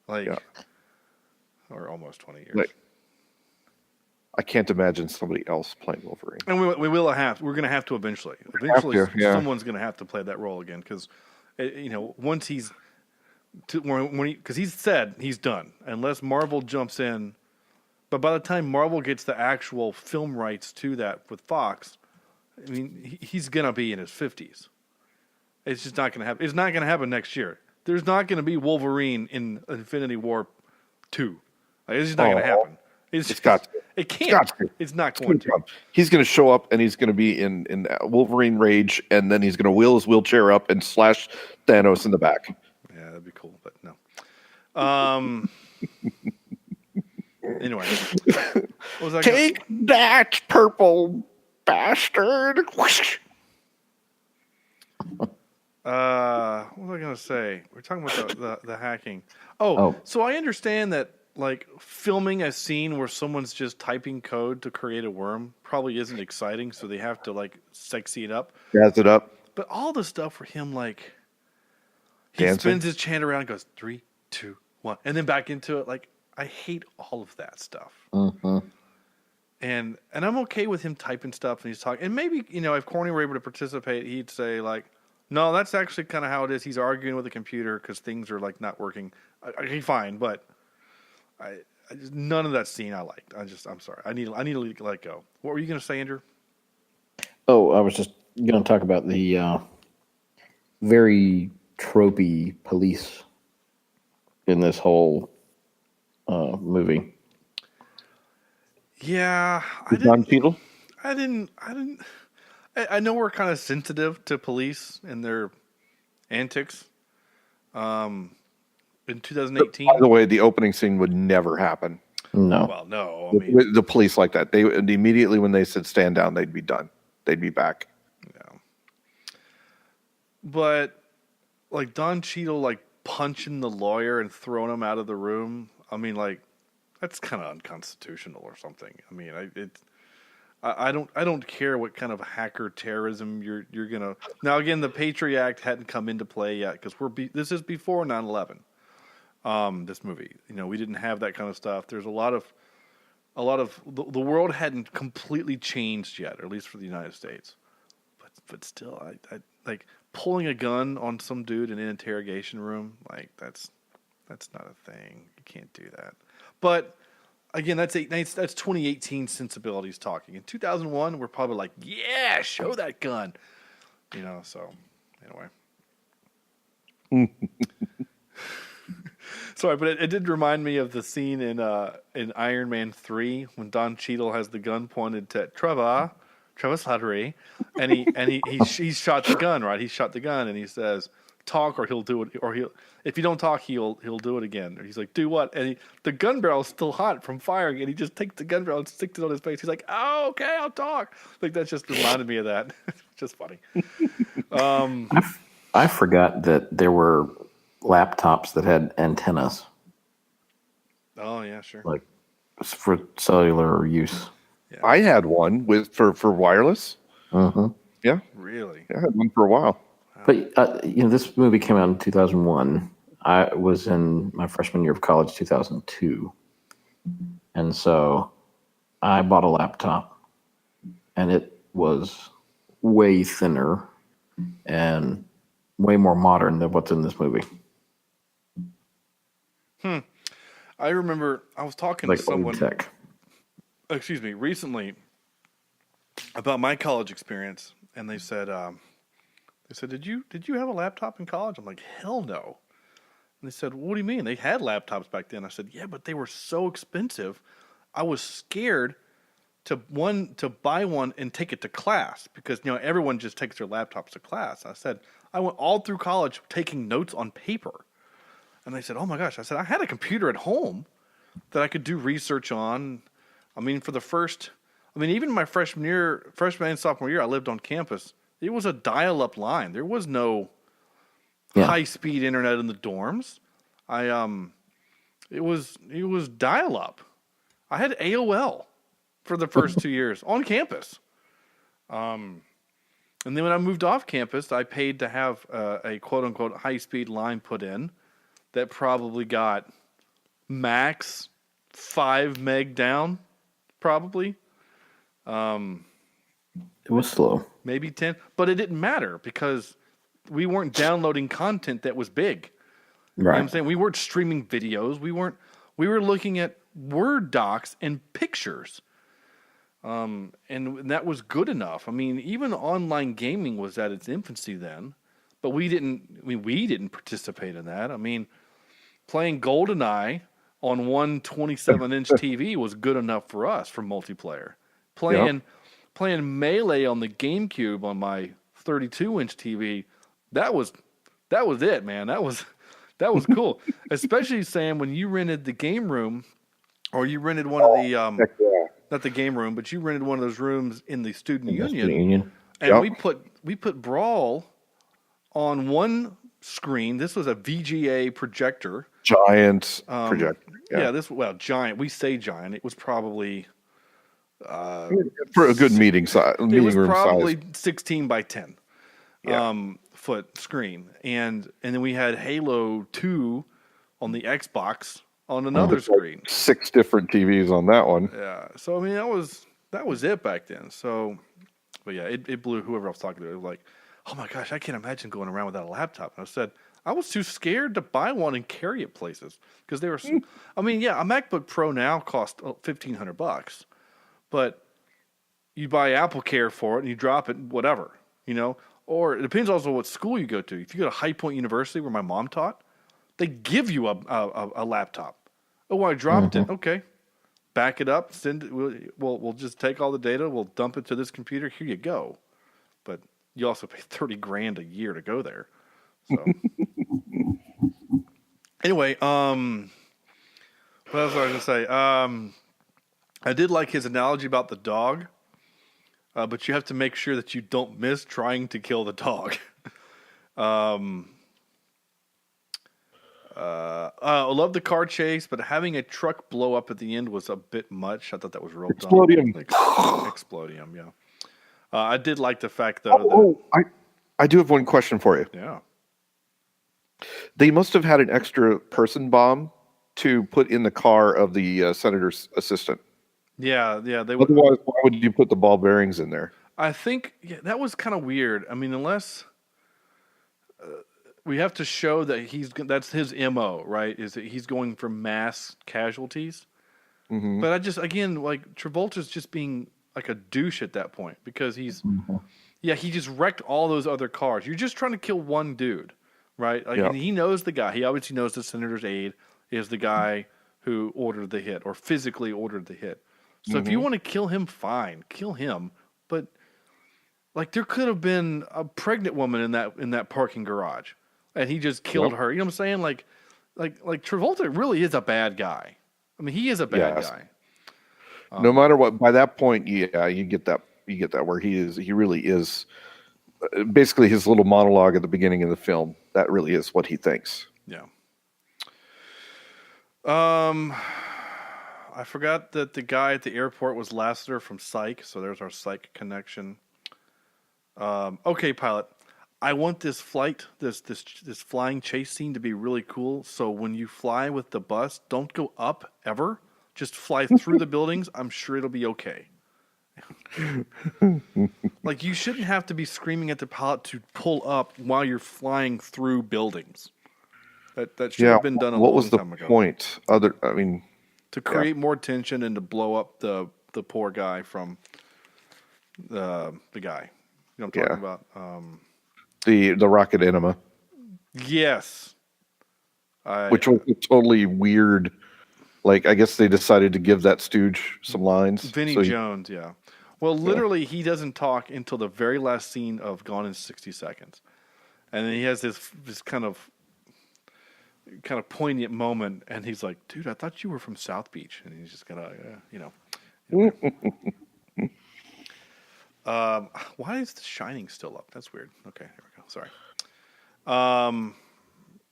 Or almost 20 years. I can't imagine somebody else playing Wolverine. And we will have. We're going to have to eventually. Eventually, yeah. someone's going to have to play that role again because, once he's, because he's said he's done unless Marvel jumps in. But by the time Marvel gets the actual film rights to that with Fox, I mean, he's going to be in his 50s. It's just not going to happen. It's not going to happen next year. There's not going to be Wolverine in Infinity War 2. Like, it's just not going to happen. It's got to. It can't. It's not going to. He's going to show up and he's going to be in Wolverine Rage, and then he's going to wheel his wheelchair up and slash Thanos in the back. Yeah, that'd be cool, but no. Anyway, what was that? Take that, purple bastard! Whoosh. What was I going to say? We're talking about the hacking. Oh, so I understand that like filming a scene where someone's just typing code to create a worm probably isn't exciting, so they have to like sexy it up. Jazz it up. But all the stuff for him, like he Dancing. spins his hand around and goes 3, 2, 1, and then back into it. Like I hate all of that stuff. Mm-hmm. And I'm okay with him typing stuff and he's talking. And maybe, if Corny were able to participate, he'd say like, no, that's actually kind of how it is. He's arguing with the computer because things are like not working. Okay, fine, but I just, none of that scene I liked. I'm sorry. I need to let go. What were you going to say, Andrew? Oh, I was just going to talk about the very tropey police in this whole movie. Yeah, Don Cheadle? I didn't. I know we're kind of sensitive to police and their antics. In 2018. By the way, the opening scene would never happen. No. Well, no. I mean, The police like that. They immediately when they said stand down, they'd be done. They'd be back. yeah. But like Don Cheadle, like punching the lawyer and throwing him out of the room. I mean, like that's kind of unconstitutional or something. I mean, I don't care what kind of hacker terrorism you're gonna. Now again, the Patriot Act hadn't come into play yet because this is before 9/11. This movie, we didn't have that kind of stuff. There's a lot of the world hadn't completely changed yet, or at least for the United States. But still, I like pulling a gun on some dude in an interrogation room. Like that's not a thing. You can't do that. But again, that's 2018 sensibilities talking. In 2001, we're probably like, yeah, show that gun. So anyway. Sorry, but it did remind me of the scene in Iron Man 3 when Don Cheadle has the gun pointed to Travis Slattery, and he shot the gun, right? He shot the gun, and he says, "Talk, or he'll do it, or if you don't talk, he'll do it again." Or he's like, "Do what?" And the gun barrel's still hot from firing, and he just takes the gun barrel and sticks it on his face. He's like, "Oh, okay, I'll talk." Like that just reminded me of that. Just funny. I forgot that there were laptops that had antennas, Oh yeah, sure. like for cellular use. I had one for wireless. Uh-huh. Yeah, Really? I had one for a while. But this movie came out in 2001. I was in my freshman year of college, 2002, and so I bought a laptop, and it was way thinner and way more modern than what's in this movie. I remember I was talking Like to someone. old tech. Recently about my college experience, and they said, "Did you have a laptop in college?" I'm like, "Hell no." And they said, "What do you mean? They had laptops back then." I said, "Yeah, but they were so expensive. I was scared to buy one and take it to class because everyone just takes their laptops to class." I said, "I went all through college taking notes on paper." And they said, "Oh my gosh." I said, "I had a computer at home that I could do research on." I mean, even my freshman and sophomore year, I lived on campus. It was a dial-up line. There was no high-speed internet in the dorms. It was dial-up. I had AOL for the first 2 years on campus. And then when I moved off campus, I paid to have a quote-unquote high-speed line put in that probably got max 5 meg down probably. It was slow. Maybe 10, but it didn't matter because we weren't downloading content that was big. You know what I'm Right. saying? We weren't streaming videos. We were looking at Word docs and pictures. And that was good enough. I mean, even online gaming was at its infancy then, but we didn't participate in that. I mean, playing GoldenEye on one 27-inch TV was good enough for us for multiplayer. Playing Melee on the GameCube on my 32-inch TV, that was it, man. That was cool. Especially, Sam, when you rented the game room, or you rented one of the not the game room, but you rented one of those rooms in the student union. And we put Brawl on one screen. This was a VGA projector. Giant projector. Giant. We say giant. It was probably for a good meeting size. it was probably 16 by 10 foot screen, and then we had Halo 2 on the Xbox on another screen. 6 different TVs on that one. Yeah. So I mean, that was it back then. So, but yeah, it blew whoever I was talking to. It was like, oh my gosh, I can't imagine going around without a laptop. And I said, I was too scared to buy one and carry it places because they were. I mean, yeah, a MacBook Pro now costs $1,500, but you buy AppleCare for it and you drop it, whatever, you know. Or it depends also what school you go to. If you go to High Point University, where my mom taught, they give you a laptop. Oh, I dropped it. Okay, back it up. Send it. We'll just take all the data. We'll dump it to this computer. Here you go. But you also pay $30,000 a year to go there. So anyway, what else was I going to say? I did like his analogy about the dog, but you have to make sure that you don't miss trying to kill the dog. I love the car chase, but having a truck blow up at the end was a bit much. I thought that was real Explodium. dumb. Explodium, yeah. I did like the fact, though. I do have one question for you. Yeah. They must have had an extra person bomb to put in the car of the senator's assistant. Yeah. They would. Otherwise, why would you put the ball bearings in there? I think that was kind of weird. I mean, unless we have to show that that's his MO, right? Is that he's going for mass casualties. Mm-hmm. But again, like Travolta's just being like a douche at that point because he just wrecked all those other cars. You're just trying to kill one dude, right? Like, and he knows the guy. He obviously knows the senator's aide is the guy who ordered the hit or physically ordered the hit. So if you want to kill him, fine, kill him. But like there could have been a pregnant woman in that parking garage, and he just killed her. You know what I'm saying? Like Travolta really is a bad guy. I mean, he is a bad guy. No matter what, by that point, you get that where he really is. Basically, his little monologue at the beginning of the film, that really is what he thinks. Yeah. I forgot that the guy at the airport was Lassiter from Psych, so there's our Psych connection. Okay, pilot. I want this flight, this flying chase scene to be really cool. So when you fly with the bus, don't go up ever. Just fly through the buildings. I'm sure it'll be okay. Like you shouldn't have to be screaming at the pilot to pull up while you're flying through buildings. That should have been done a long time ago. What was the point? To create more tension and to blow up the poor guy from the guy. You know what I'm talking about? The rocket enema. Yes. Which was a totally weird. Like, I guess they decided to give that stooge some lines. Vinnie Jones, yeah. Well, literally, he doesn't talk until the very last scene of Gone in 60 Seconds. And then he has this kind of poignant moment, and he's like, dude, I thought you were from South Beach. And he's just kind of, why is The Shining still up? That's weird. Okay, here we go. Sorry.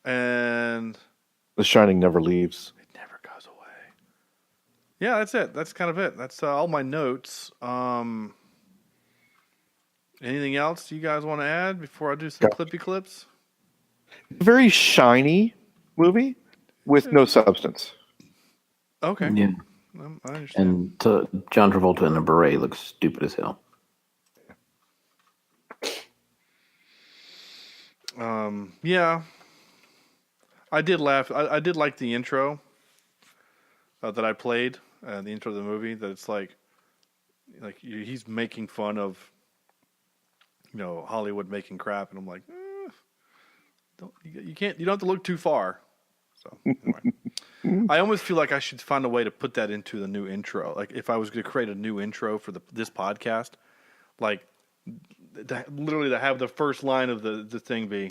And The Shining never leaves. It never goes away. Yeah, that's it. That's kind of it. That's all my notes. Anything else you guys want to add before I do some clippy clips? Very shiny movie with no substance. Okay. Yeah. I understand. And John Travolta in a beret looks stupid as hell. Yeah. I did laugh. I did like the intro that I played, the intro of the movie. That it's like he's making fun of, Hollywood making crap, and I'm like, you don't have to look too far. So anyway, I almost feel like I should find a way to put that into the new intro. Like if I was going to create a new intro for this podcast, like literally to have the first line of the thing be,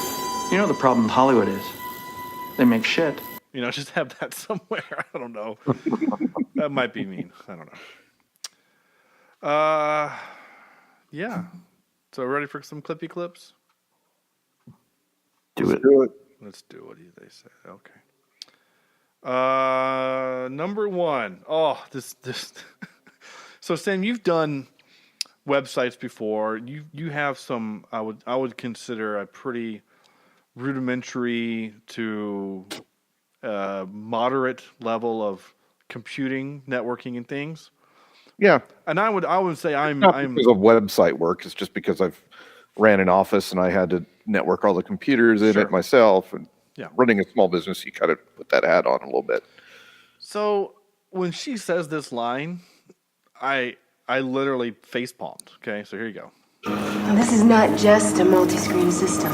You know the problem with Hollywood is? They make shit. just have that somewhere. I don't know. That might be mean. I don't know. Yeah. So ready for some clippy clips? Do it. Let's do what do they say. Okay. Number one. Oh, this. So Sam, you've done websites before. You have some. I would consider a pretty rudimentary to moderate level of computing, networking, and things. Yeah. And I would say I'm because of website work. It's just because I've ran an office and I had to network all the computers in it myself. And running a small business, you kind of put that hat on a little bit. So when she says this line, I literally facepalmed. Okay, so here you go. This is not just a multi-screen system.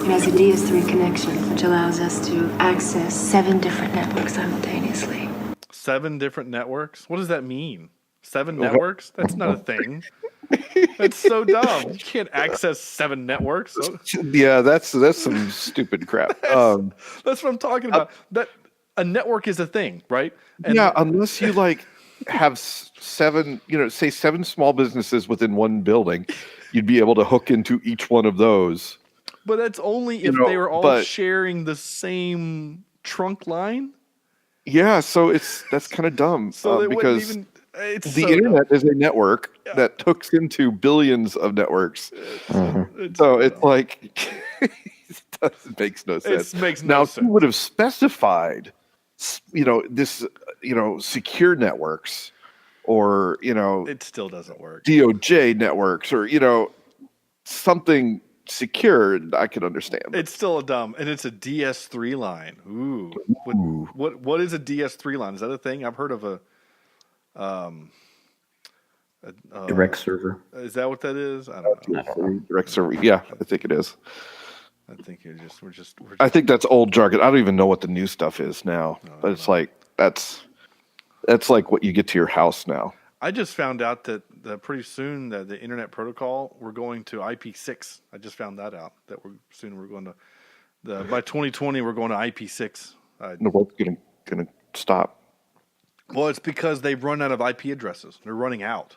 It has a DS3 connection, which allows us to access 7 different networks simultaneously. 7 different networks? What does that mean? 7 networks? That's not a thing. That's so dumb. You can't access 7 networks. Yeah, that's some stupid crap. That's what I'm talking about. That a network is a thing, right? And yeah, unless you have 7, say 7 small businesses within one building, you'd be able to hook into each one of those. But that's only if they were all sharing the same trunk line. Yeah, so that's kind of dumb. So because even, the internet is a network that hooks into billions of networks. So it's like it makes no sense. It makes no sense. Now, if you would have specified, this, secure networks, or it still doesn't work. DOJ networks, or something secure, I could understand. It's still a dumb, and it's a DS3 line. Ooh. What is a DS3 line? Is that a thing? I've heard of a direct server. Is that what that is? I don't know. Direct server. Yeah, I think it is. I think we're just I think that's old jargon. I don't even know what the new stuff is now. But it's like that's like what you get to your house now. I just found out that pretty soon that the internet protocol, we're going to IP6. I just found that out that we're going to by 2020 we're going to IP6. The world's gonna stop. Well, it's because they've run out of IP addresses. They're running out,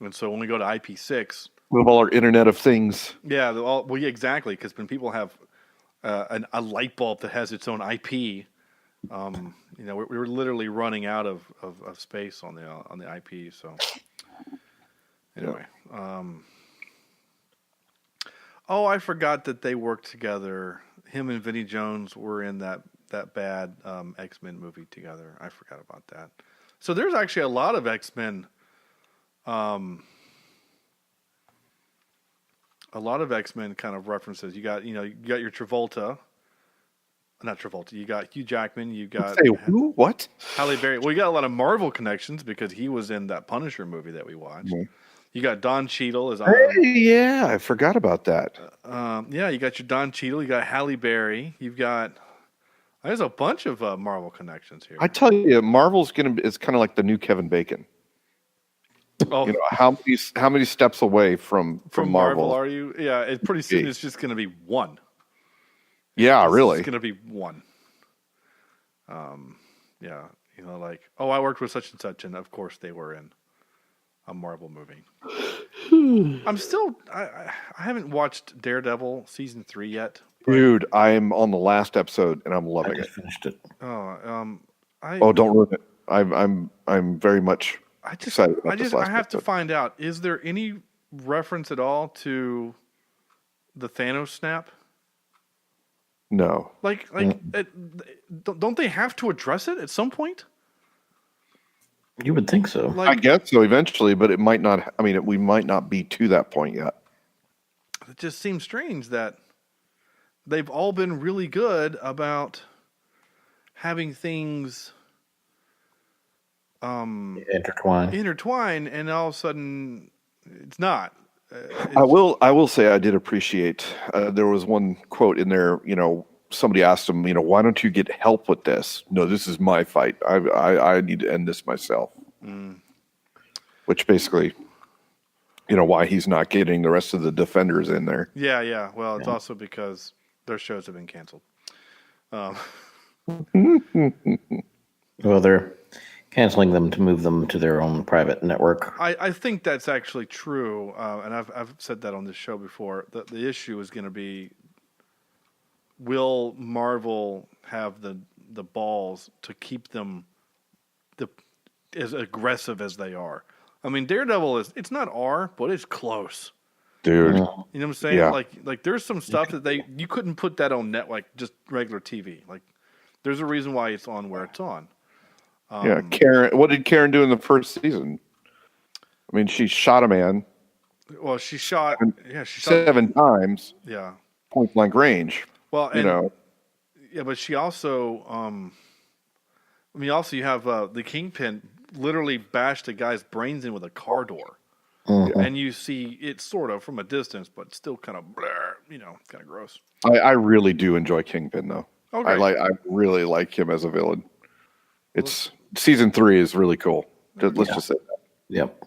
and so when we go to IP6, we have all our Internet of Things. Yeah, exactly. Because when people have a light bulb that has its own IP, we're literally running out of space on the IP. So anyway, I forgot that they worked together. Him and Vinnie Jones were in that bad X-Men movie together. I forgot about that. So there's actually a lot of X-Men. A lot of X-Men kind of references. You got your Travolta. Not Travolta. You got Hugh Jackman. You got who? What? Halle Berry. Well, you got a lot of Marvel connections because he was in that Punisher movie that we watched. Mm-hmm. You got Don Cheadle as yeah, I forgot about that. You got your Don Cheadle. You got Halle Berry. You've got. There's a bunch of Marvel connections here. I tell you, Marvel's it's kind of like the new Kevin Bacon. Oh, how many steps away from Marvel are you? Yeah, pretty soon it's just going to be one. Yeah, really. It's going to be one. I worked with such and such, and of course they were in a Marvel movie. I haven't watched Daredevil season 3 yet. Dude, I'm on the last episode and I'm loving it. Finished it. Don't ruin it. I'm very much excited about this last I have episode. to find out, is there any reference at all to the Thanos snap? No. Don't they have to address it at some point? You would think so. Like, I guess so eventually, but it might not. I mean, we might not be to that point yet. it just seems strange that they've all been really good about having things intertwine, and all of a sudden it's not. I will say I did appreciate. There was one quote in there. Somebody asked him, why don't you get help with this? No, this is my fight. I need to end this myself. Which basically, why he's not getting the rest of the defenders in there. Yeah. Well, it's also because their shows have been canceled. Well, they're canceling them to move them to their own private network. I think that's actually true, and I've said that on this show before. The issue is going to be, will Marvel have the balls to keep them as aggressive as they are? I mean, Daredevil it's not R, but it's close. Dude. You know what I'm saying? Yeah. Like there's some stuff that you couldn't put that on net, like just regular TV. Like there's a reason why it's on where it's on. Karen. What did Karen do in the first season? I mean, she shot a man. Well, she shot 7 times. Yeah. Point blank range. Well, yeah, but she also, you have the Kingpin literally bashed a guy's brains in with a car door. And you see it sort of from a distance, but still kind of kind of gross. I really do enjoy Kingpin though. Okay. I really like him as a villain. It's season 3 is really cool. Let's just say that. Yep.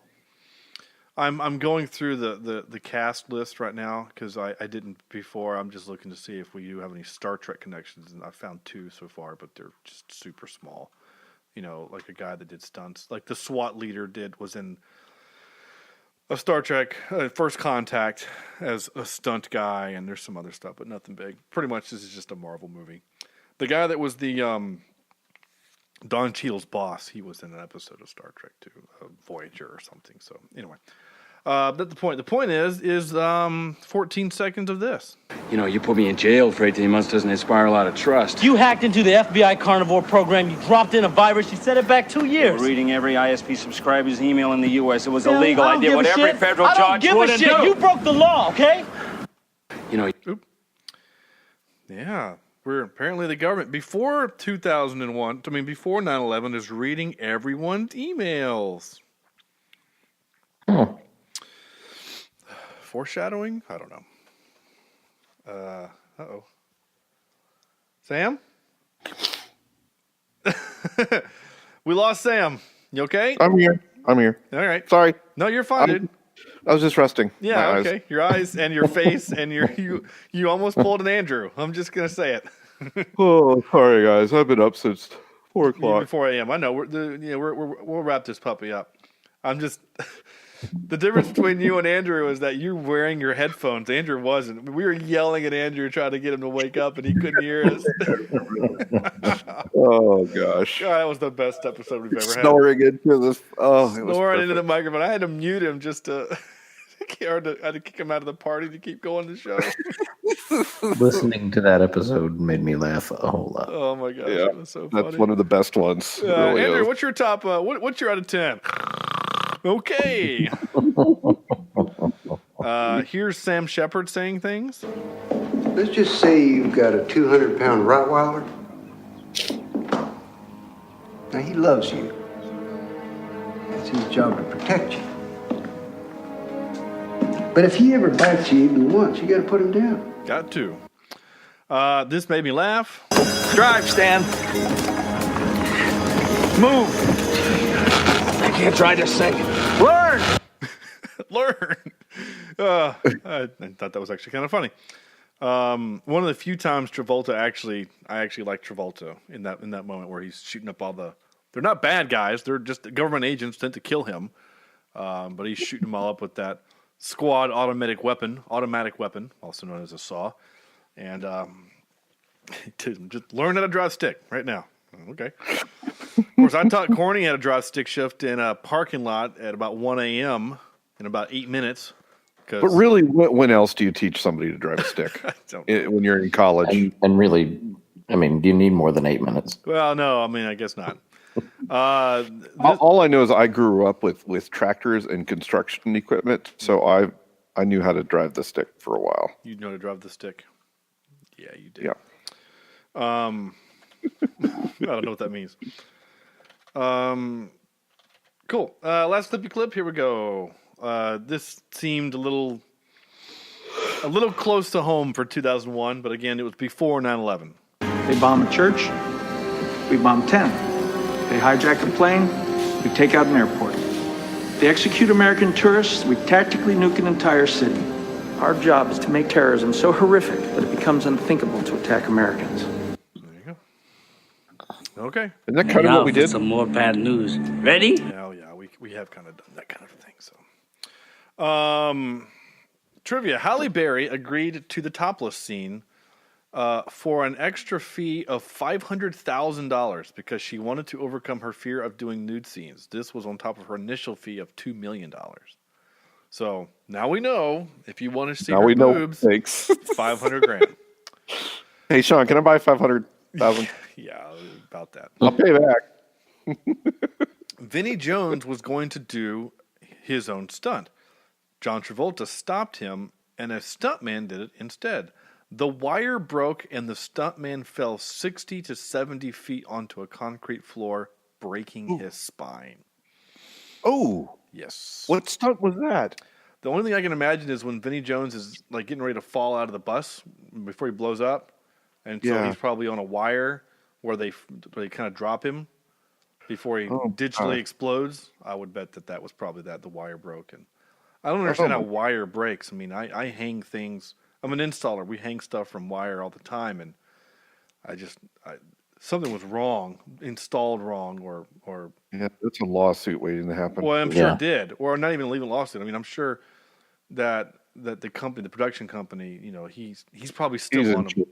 I'm going through the cast list right now because I didn't before. I'm just looking to see if we do have any Star Trek connections, and I found 2 so far, but they're just super small. Like a guy that did stunts, like the SWAT leader was in a Star Trek First Contact as a stunt guy, and there's some other stuff, but nothing big. Pretty much this is just a Marvel movie. The guy that was the Don Cheadle's boss, he was in an episode of Star Trek too, Voyager or something. So anyway, that's the point. The point is 14 seconds of this. You put me in jail for 18 months doesn't inspire a lot of trust. You hacked into the FBI carnivore program. You dropped in a virus. You set it back 2 years. Reading every ISP subscriber's email in the U.S. It was illegal. I did what every federal judge wouldn't do. I don't give a shit. You broke the law, okay? Yeah. We're apparently the government before 2001. I mean, before 9/11 is reading everyone's emails. Foreshadowing? I don't know. Uh-oh. Sam? We lost Sam. You okay? I'm here. All right. Sorry. No, you're fine, dude. I was just resting. Yeah, my okay. eyes. Your eyes and your face and you almost pulled an Andrew. I'm just gonna say it. Oh, sorry guys. I've been up since 4 o'clock. Even 4 a.m. I know. We'll wrap this puppy up. I'm just the difference between you and Andrew is that you're wearing your headphones. Andrew wasn't. We were yelling at Andrew trying to get him to wake up, and he couldn't hear us. Oh gosh. God, that was the best episode we've ever had. Snoring into this. Oh, Snoring into the microphone. I had to mute him just to. I had to kick him out of the party to keep going the show. Listening to that episode made me laugh a whole lot. Oh my gosh, yeah, that was so funny. that's one of the best ones. Really Andrew, is. what's your top? What's your out of 10? Okay. Here's Sam Shepard saying things. Let's just say you've got a 200-pound Rottweiler. Now, he loves you. It's his job to protect you. But if he ever bites you even once, you got to put him down. Got to. This made me laugh. Drive, Stan. Move. I can't try to sing. Learn. Learn. I thought that was actually kind of funny. One of the few times Travolta I actually like Travolta in that moment where he's shooting up all the. They're not bad guys. They're just government agents sent to kill him. But he's shooting them all up with that squad automatic weapon, also known as a saw, and just learn how to drive stick right now. Okay. Of course, I taught Corny how to drive stick shift in a parking lot at about 1 a.m. in about 8 minutes. But really, when else do you teach somebody to drive a stick? When you're in college. And really, I mean, do you need more than 8 minutes? Well, no, I mean, I guess not. All I know is I grew up with tractors and construction equipment, so I knew how to drive the stick for a while. You know how to drive the stick. Yeah, you did. Yeah. I don't know what that means. Cool. Last flippy clip. Here we go. This seemed a little close to home for 2001, but again, it was before 9/11. They bomb a church, we bomb 10. They hijack a plane, we take out an airport. They execute American tourists, we tactically nuke an entire city. Our job is to make terrorism so horrific that it becomes unthinkable to attack Americans. There you go. Okay. Isn't that kind of what we did? Some more bad news. Ready? Yeah, we have kind of done that kind of thing. So, trivia: Halle Berry agreed to the topless scene for an extra fee of $500,000 because she wanted to overcome her fear of doing nude scenes. This was on top of her initial fee of $2 million. So now we know if you want to see her boobs, thanks. $500,000. Hey Sean, can I buy 500,000? Yeah, about that. I'll pay back. Vinnie Jones was going to do his own stunt. John Travolta stopped him, and a stuntman did it instead. The wire broke, and the stuntman fell 60 to 70 feet onto a concrete floor, breaking his spine. Oh, yes. What stunt was that? The only thing I can imagine is when Vinnie Jones is like getting ready to fall out of the bus before he blows up, and so he's probably on a wire where they kind of drop him before he digitally explodes. I would bet that was probably the wire broke. And I don't understand how wire breaks. I mean, I hang things. I'm an installer. We hang stuff from wire all the time, and something was wrong, installed wrong, or yeah, that's a lawsuit waiting to happen. Well, I'm sure it did, or not even a legal lawsuit. I mean, I'm sure that the company, the production company, you know, he's probably still on him.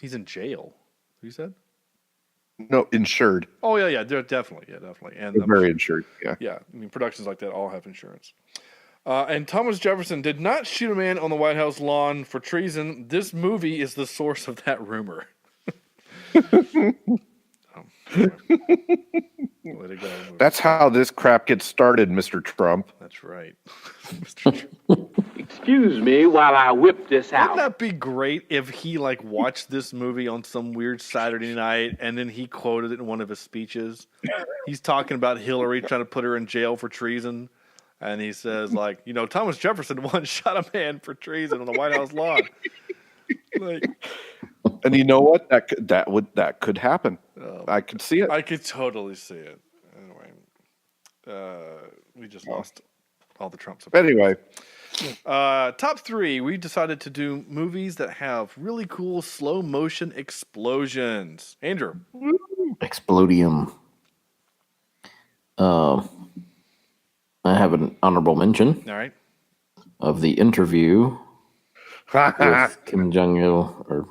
He's in jail. You said? No, insured. Oh yeah, definitely, and very insured. Yeah. I mean, productions like that all have insurance. And Thomas Jefferson did not shoot a man on the White House lawn for treason. This movie is the source of that rumor. That's how this crap gets started, Mr. Trump. That's right. Mr. Excuse me while I whip this out. Wouldn't that be great if he watched this movie on some weird Saturday night and then he quoted it in one of his speeches? He's talking about Hillary trying to put her in jail for treason. And he says, Thomas Jefferson once shot a man for treason on the White House lawn. And you know what? That could happen. I could see it. I could totally see it. Anyway, we just lost all the Trump support. Anyway, top 3. We decided to do movies that have really cool slow motion explosions. Andrew, Explodium. I have an honorable mention. All right. Of The Interview with Kim Jong-il, or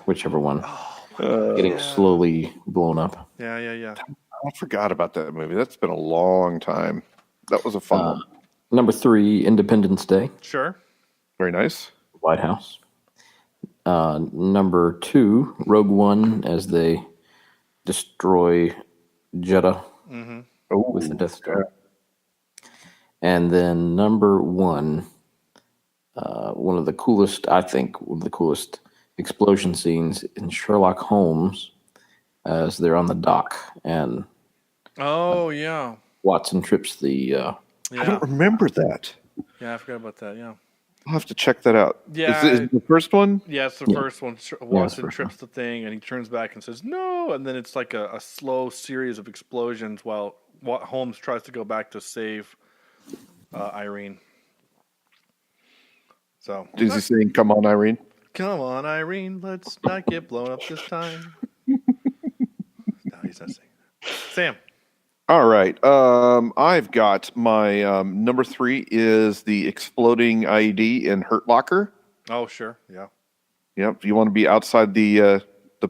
whichever one, getting slowly blown up. Yeah. I forgot about that movie. That's been a long time. That was a fun one. Number 3, Independence Day. Sure. Very nice. White House. Number 2, Rogue One, as they destroy Jeddah with the Death Star. And then number 1, one of the coolest explosion scenes in Sherlock Holmes, as they're on the dock and Watson trips the. I don't remember that. Yeah, I forgot about that. Yeah, I'll have to check that out. Yeah, is the first one? Yeah, it's the first one. Watson trips the thing, and he turns back and says no, and then it's like a slow series of explosions while Holmes tries to go back to save Irene. So is he saying, "Come on, Irene"? Come on, Irene. Let's not get blown up this time. No, he's not saying that. Sam. All right. I've got my number 3 is the exploding IED in Hurt Locker. Oh, sure. Yeah. Yep. You want to be outside the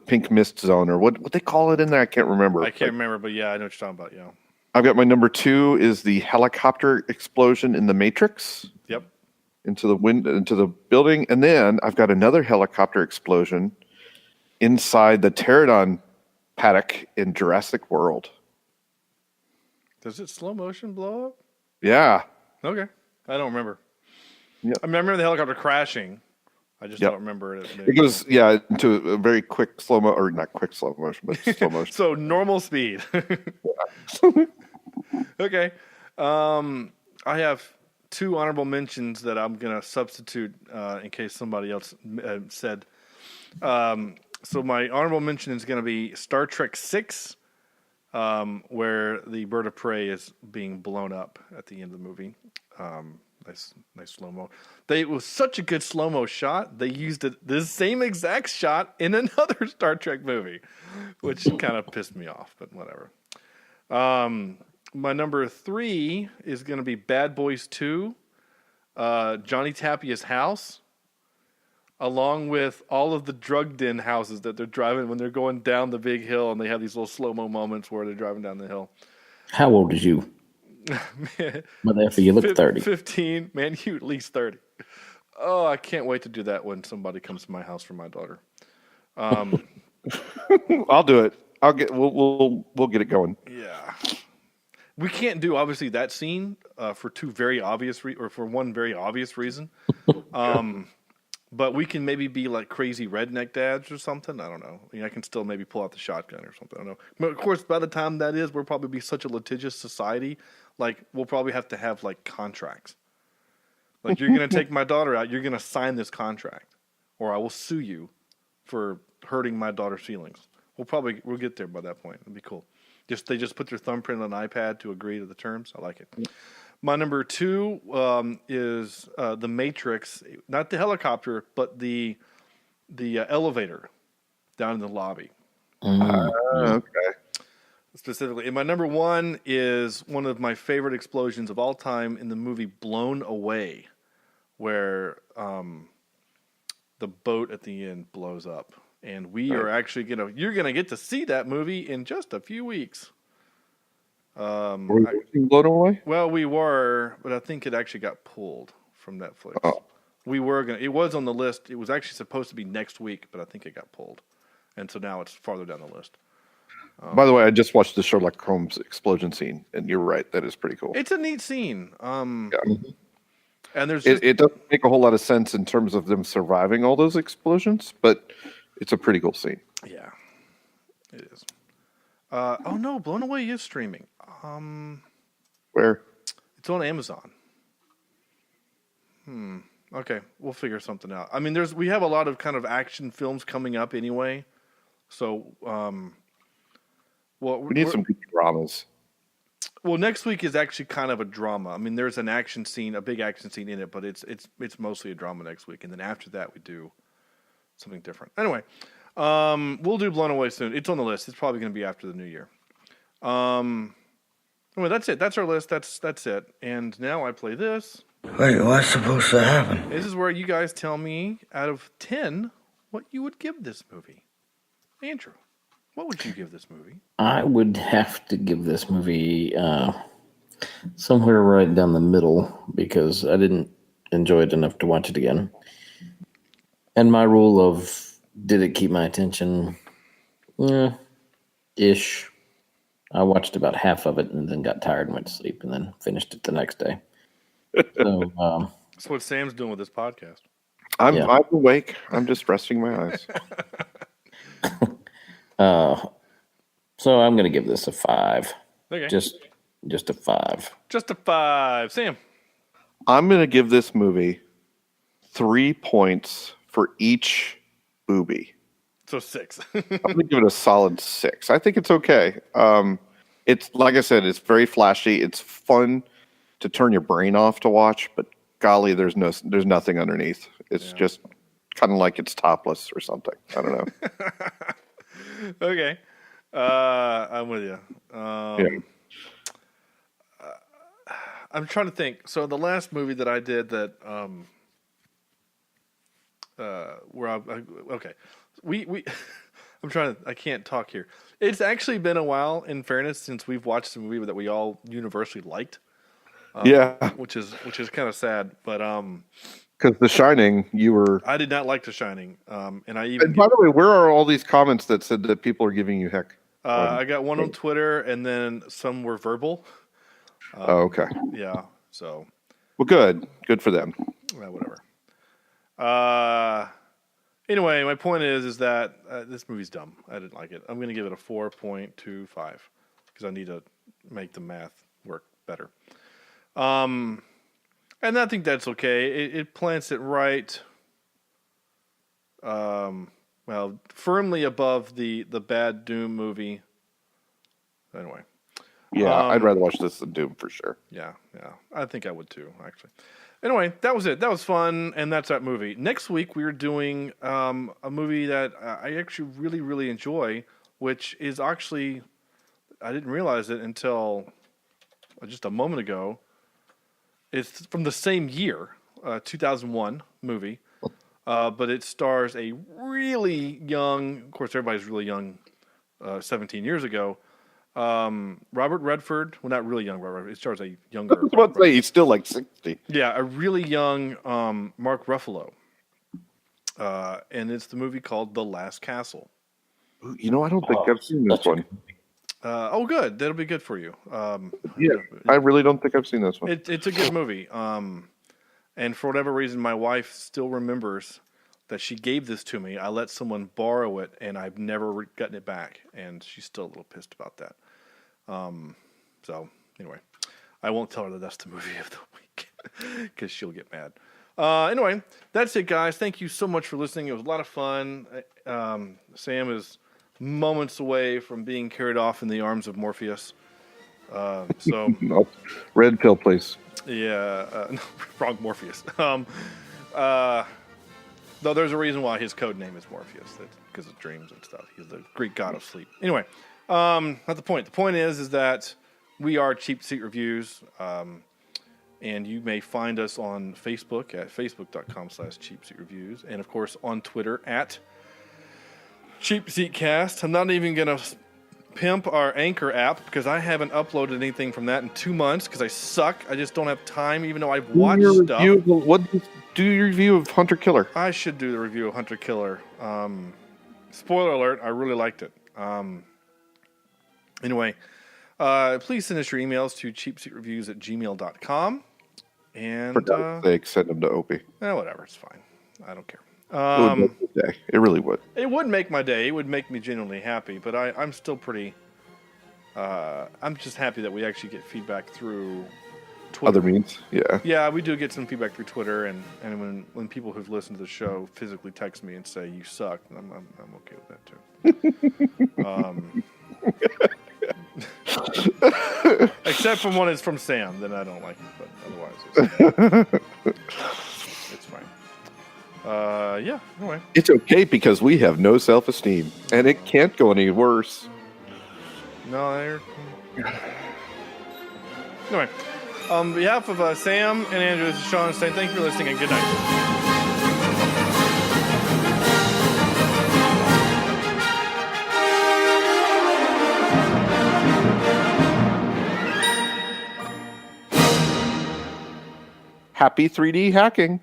pink mist zone, or what they call it in there? I can't remember. I can't remember, but yeah, I know what you're talking about. Yeah. I've got my number 2 is the helicopter explosion in The Matrix. Yep. Into the building, and then I've got another helicopter explosion inside the pterodon paddock in Jurassic World. Does it slow motion blow up? Yeah. Okay. I don't remember. Yep. I remember the helicopter crashing. I just don't remember it. It goes, into a very quick slow-mo, or not quick slow motion, but slow motion. So normal speed. Okay. I have 2 honorable mentions that I'm going to substitute in case somebody else said. So my honorable mention is going to be Star Trek 6, where the bird of prey is being blown up at the end of the movie. Nice slow-mo. It was such a good slow-mo shot, they used the same exact shot in another Star Trek movie, which kind of pissed me off, but whatever. My number 3 is going to be Bad Boys 2, Johnny Tapia's house, along with all of the drug den houses that they're driving when they're going down the big hill, and they have these little slow-mo moments where they're driving down the hill. How old is you? Motherfucker, you look 30. 15. Man, you at least 30. Oh, I can't wait to do that when somebody comes to my house for my daughter. I'll do it. We'll get it going. Yeah. We can't do, obviously, that scene for two very obvious or for one very obvious reason. But we can maybe be like crazy redneck dads or something. I don't know. I can still maybe pull out the shotgun or something. I don't know. But of course, by the time that is, we'll probably be such a litigious society. Like, we'll probably have to have like contracts. Like, you're going to take my daughter out. You're going to sign this contract, or I will sue you for hurting my daughter's feelings. We'll get there by that point. It'll be cool. They just put their thumbprint on an iPad to agree to the terms. I like it. My number 2 is the Matrix, not the helicopter, but the elevator down in the lobby. Okay. Specifically, and my number 1 is one of my favorite explosions of all time in the movie Blown Away, where the boat at the end blows up, and we are actually you're gonna get to see that movie in just a few weeks. Were you blown away? Well, we were, but I think it actually got pulled from Netflix. Oh. We were it was on the list. It was actually supposed to be next week, but I think it got pulled, and so now it's farther down the list. By the way, I just watched the Sherlock Holmes explosion scene, and you're right, that is pretty cool. It's a neat scene. And there's it doesn't make a whole lot of sense in terms of them surviving all those explosions, but it's a pretty cool scene. Yeah, it is. Oh no, Blown Away is streaming. Where? It's on Amazon. Okay, we'll figure something out. I mean, we have a lot of kind of action films coming up anyway, so we need some good dramas. Well, next week is actually kind of a drama. I mean, there's an action scene, a big action scene in it, but it's mostly a drama next week, and then after that we do something different. Anyway, we'll do Blown Away soon. It's on the list. It's probably going to be after the new year. Anyway, that's it. That's our list. That's it. And now I play this. Wait, what's supposed to happen? This is where you guys tell me out of 10 what you would give this movie. Andrew, what would you give this movie? I would have to give this movie somewhere right down the middle because I didn't enjoy it enough to watch it again. And my rule of did it keep my attention? Ish. I watched about half of it and then got tired and went to sleep and then finished it the next day. So that's what Sam's doing with this podcast. I'm awake. I'm just resting my eyes. So I'm going to give this a 5. Okay. Just a 5. Just a 5. Sam? I'm going to give this movie 3 points for each booby. So 6. I'm going to give it a solid 6. I think it's okay. It's like I said, it's very flashy. It's fun to turn your brain off to watch, but golly, there's nothing underneath. It's just kind of like it's topless or something. I don't know. Okay. I'm with you. I'm trying to think. So the last movie that I did that I'm trying to. I can't talk here. It's actually been a while, in fairness, since we've watched a movie that we all universally liked. Which is kind of sad, but because The Shining, I did not like The Shining, and I even. And by the way, where are all these comments that said that people are giving you heck? I got one on Twitter, and then some were verbal. Okay. Yeah. So. Well, good for them. Whatever. Anyway, my point is that this movie's dumb. I didn't like it. I'm going to give it a 4.25 because I need to make the math work better. And I think that's okay. It plants it right. Firmly above the bad Doom movie. Anyway. Yeah, I'd rather watch this than Doom for sure. Yeah. I think I would too, actually. Anyway, that was it. That was fun, and that's that movie. Next week, we're doing a movie that I actually really, really enjoy, which is actually, I didn't realize it until just a moment ago. It's from the same year, 2001 movie, but it stars a really young, of course, everybody's really young 17 years ago, Robert Redford. Well, not really young Robert. It stars a younger. I was about to say he's still like 60. Yeah, a really young Mark Ruffalo, and it's the movie called The Last Castle. You know, I don't think I've seen this one. Good. That'll be good for you. Yeah, I really don't think I've seen this one. It's a good movie. And for whatever reason, my wife still remembers that she gave this to me. I let someone borrow it, and I've never gotten it back, and she's still a little pissed about that. So anyway, I won't tell her that that's the movie of the week because she'll get mad. Anyway, that's it, guys. Thank you so much for listening. It was a lot of fun. Sam is moments away from being carried off in the arms of Morpheus. So No, red pill, please. Yeah, no, wrong Morpheus. Though there's a reason why his code name is Morpheus. That's because of dreams and stuff. He's the Greek god of sleep. Anyway, not the point. The point is that we are Cheapseat Reviews, and you may find us on Facebook at facebook.com/Cheapseat Reviews, and of course on Twitter at CheapseatCast. I'm not even gonna pimp our Anchor app because I haven't uploaded anything from that in 2 months because I suck. I just don't have time, even though I've watched stuff. Do your review of Hunter Killer. I should do the review of Hunter Killer. Spoiler alert, I really liked it. Anyway, please send us your emails to cheapseatreviews@gmail.com. And For God's sake, send them to Opie. Whatever, it's fine. I don't care. It would make your day. It really would. It would make my day. It would make me genuinely happy. But I'm still pretty... I'm just happy that we actually get feedback through Twitter. Other means, yeah. Yeah, we do get some feedback through Twitter, and when people who've listened to the show physically text me and say you suck, I'm okay with that too. Except for one is from Sam, then I don't like it, but otherwise it's fine. Yeah. Anyway, it's okay because we have no self-esteem, and it can't go any worse. No. Anyway. On behalf of Sam and Andrew, this is Sean saying thank you for listening and good night. Happy 3D hacking.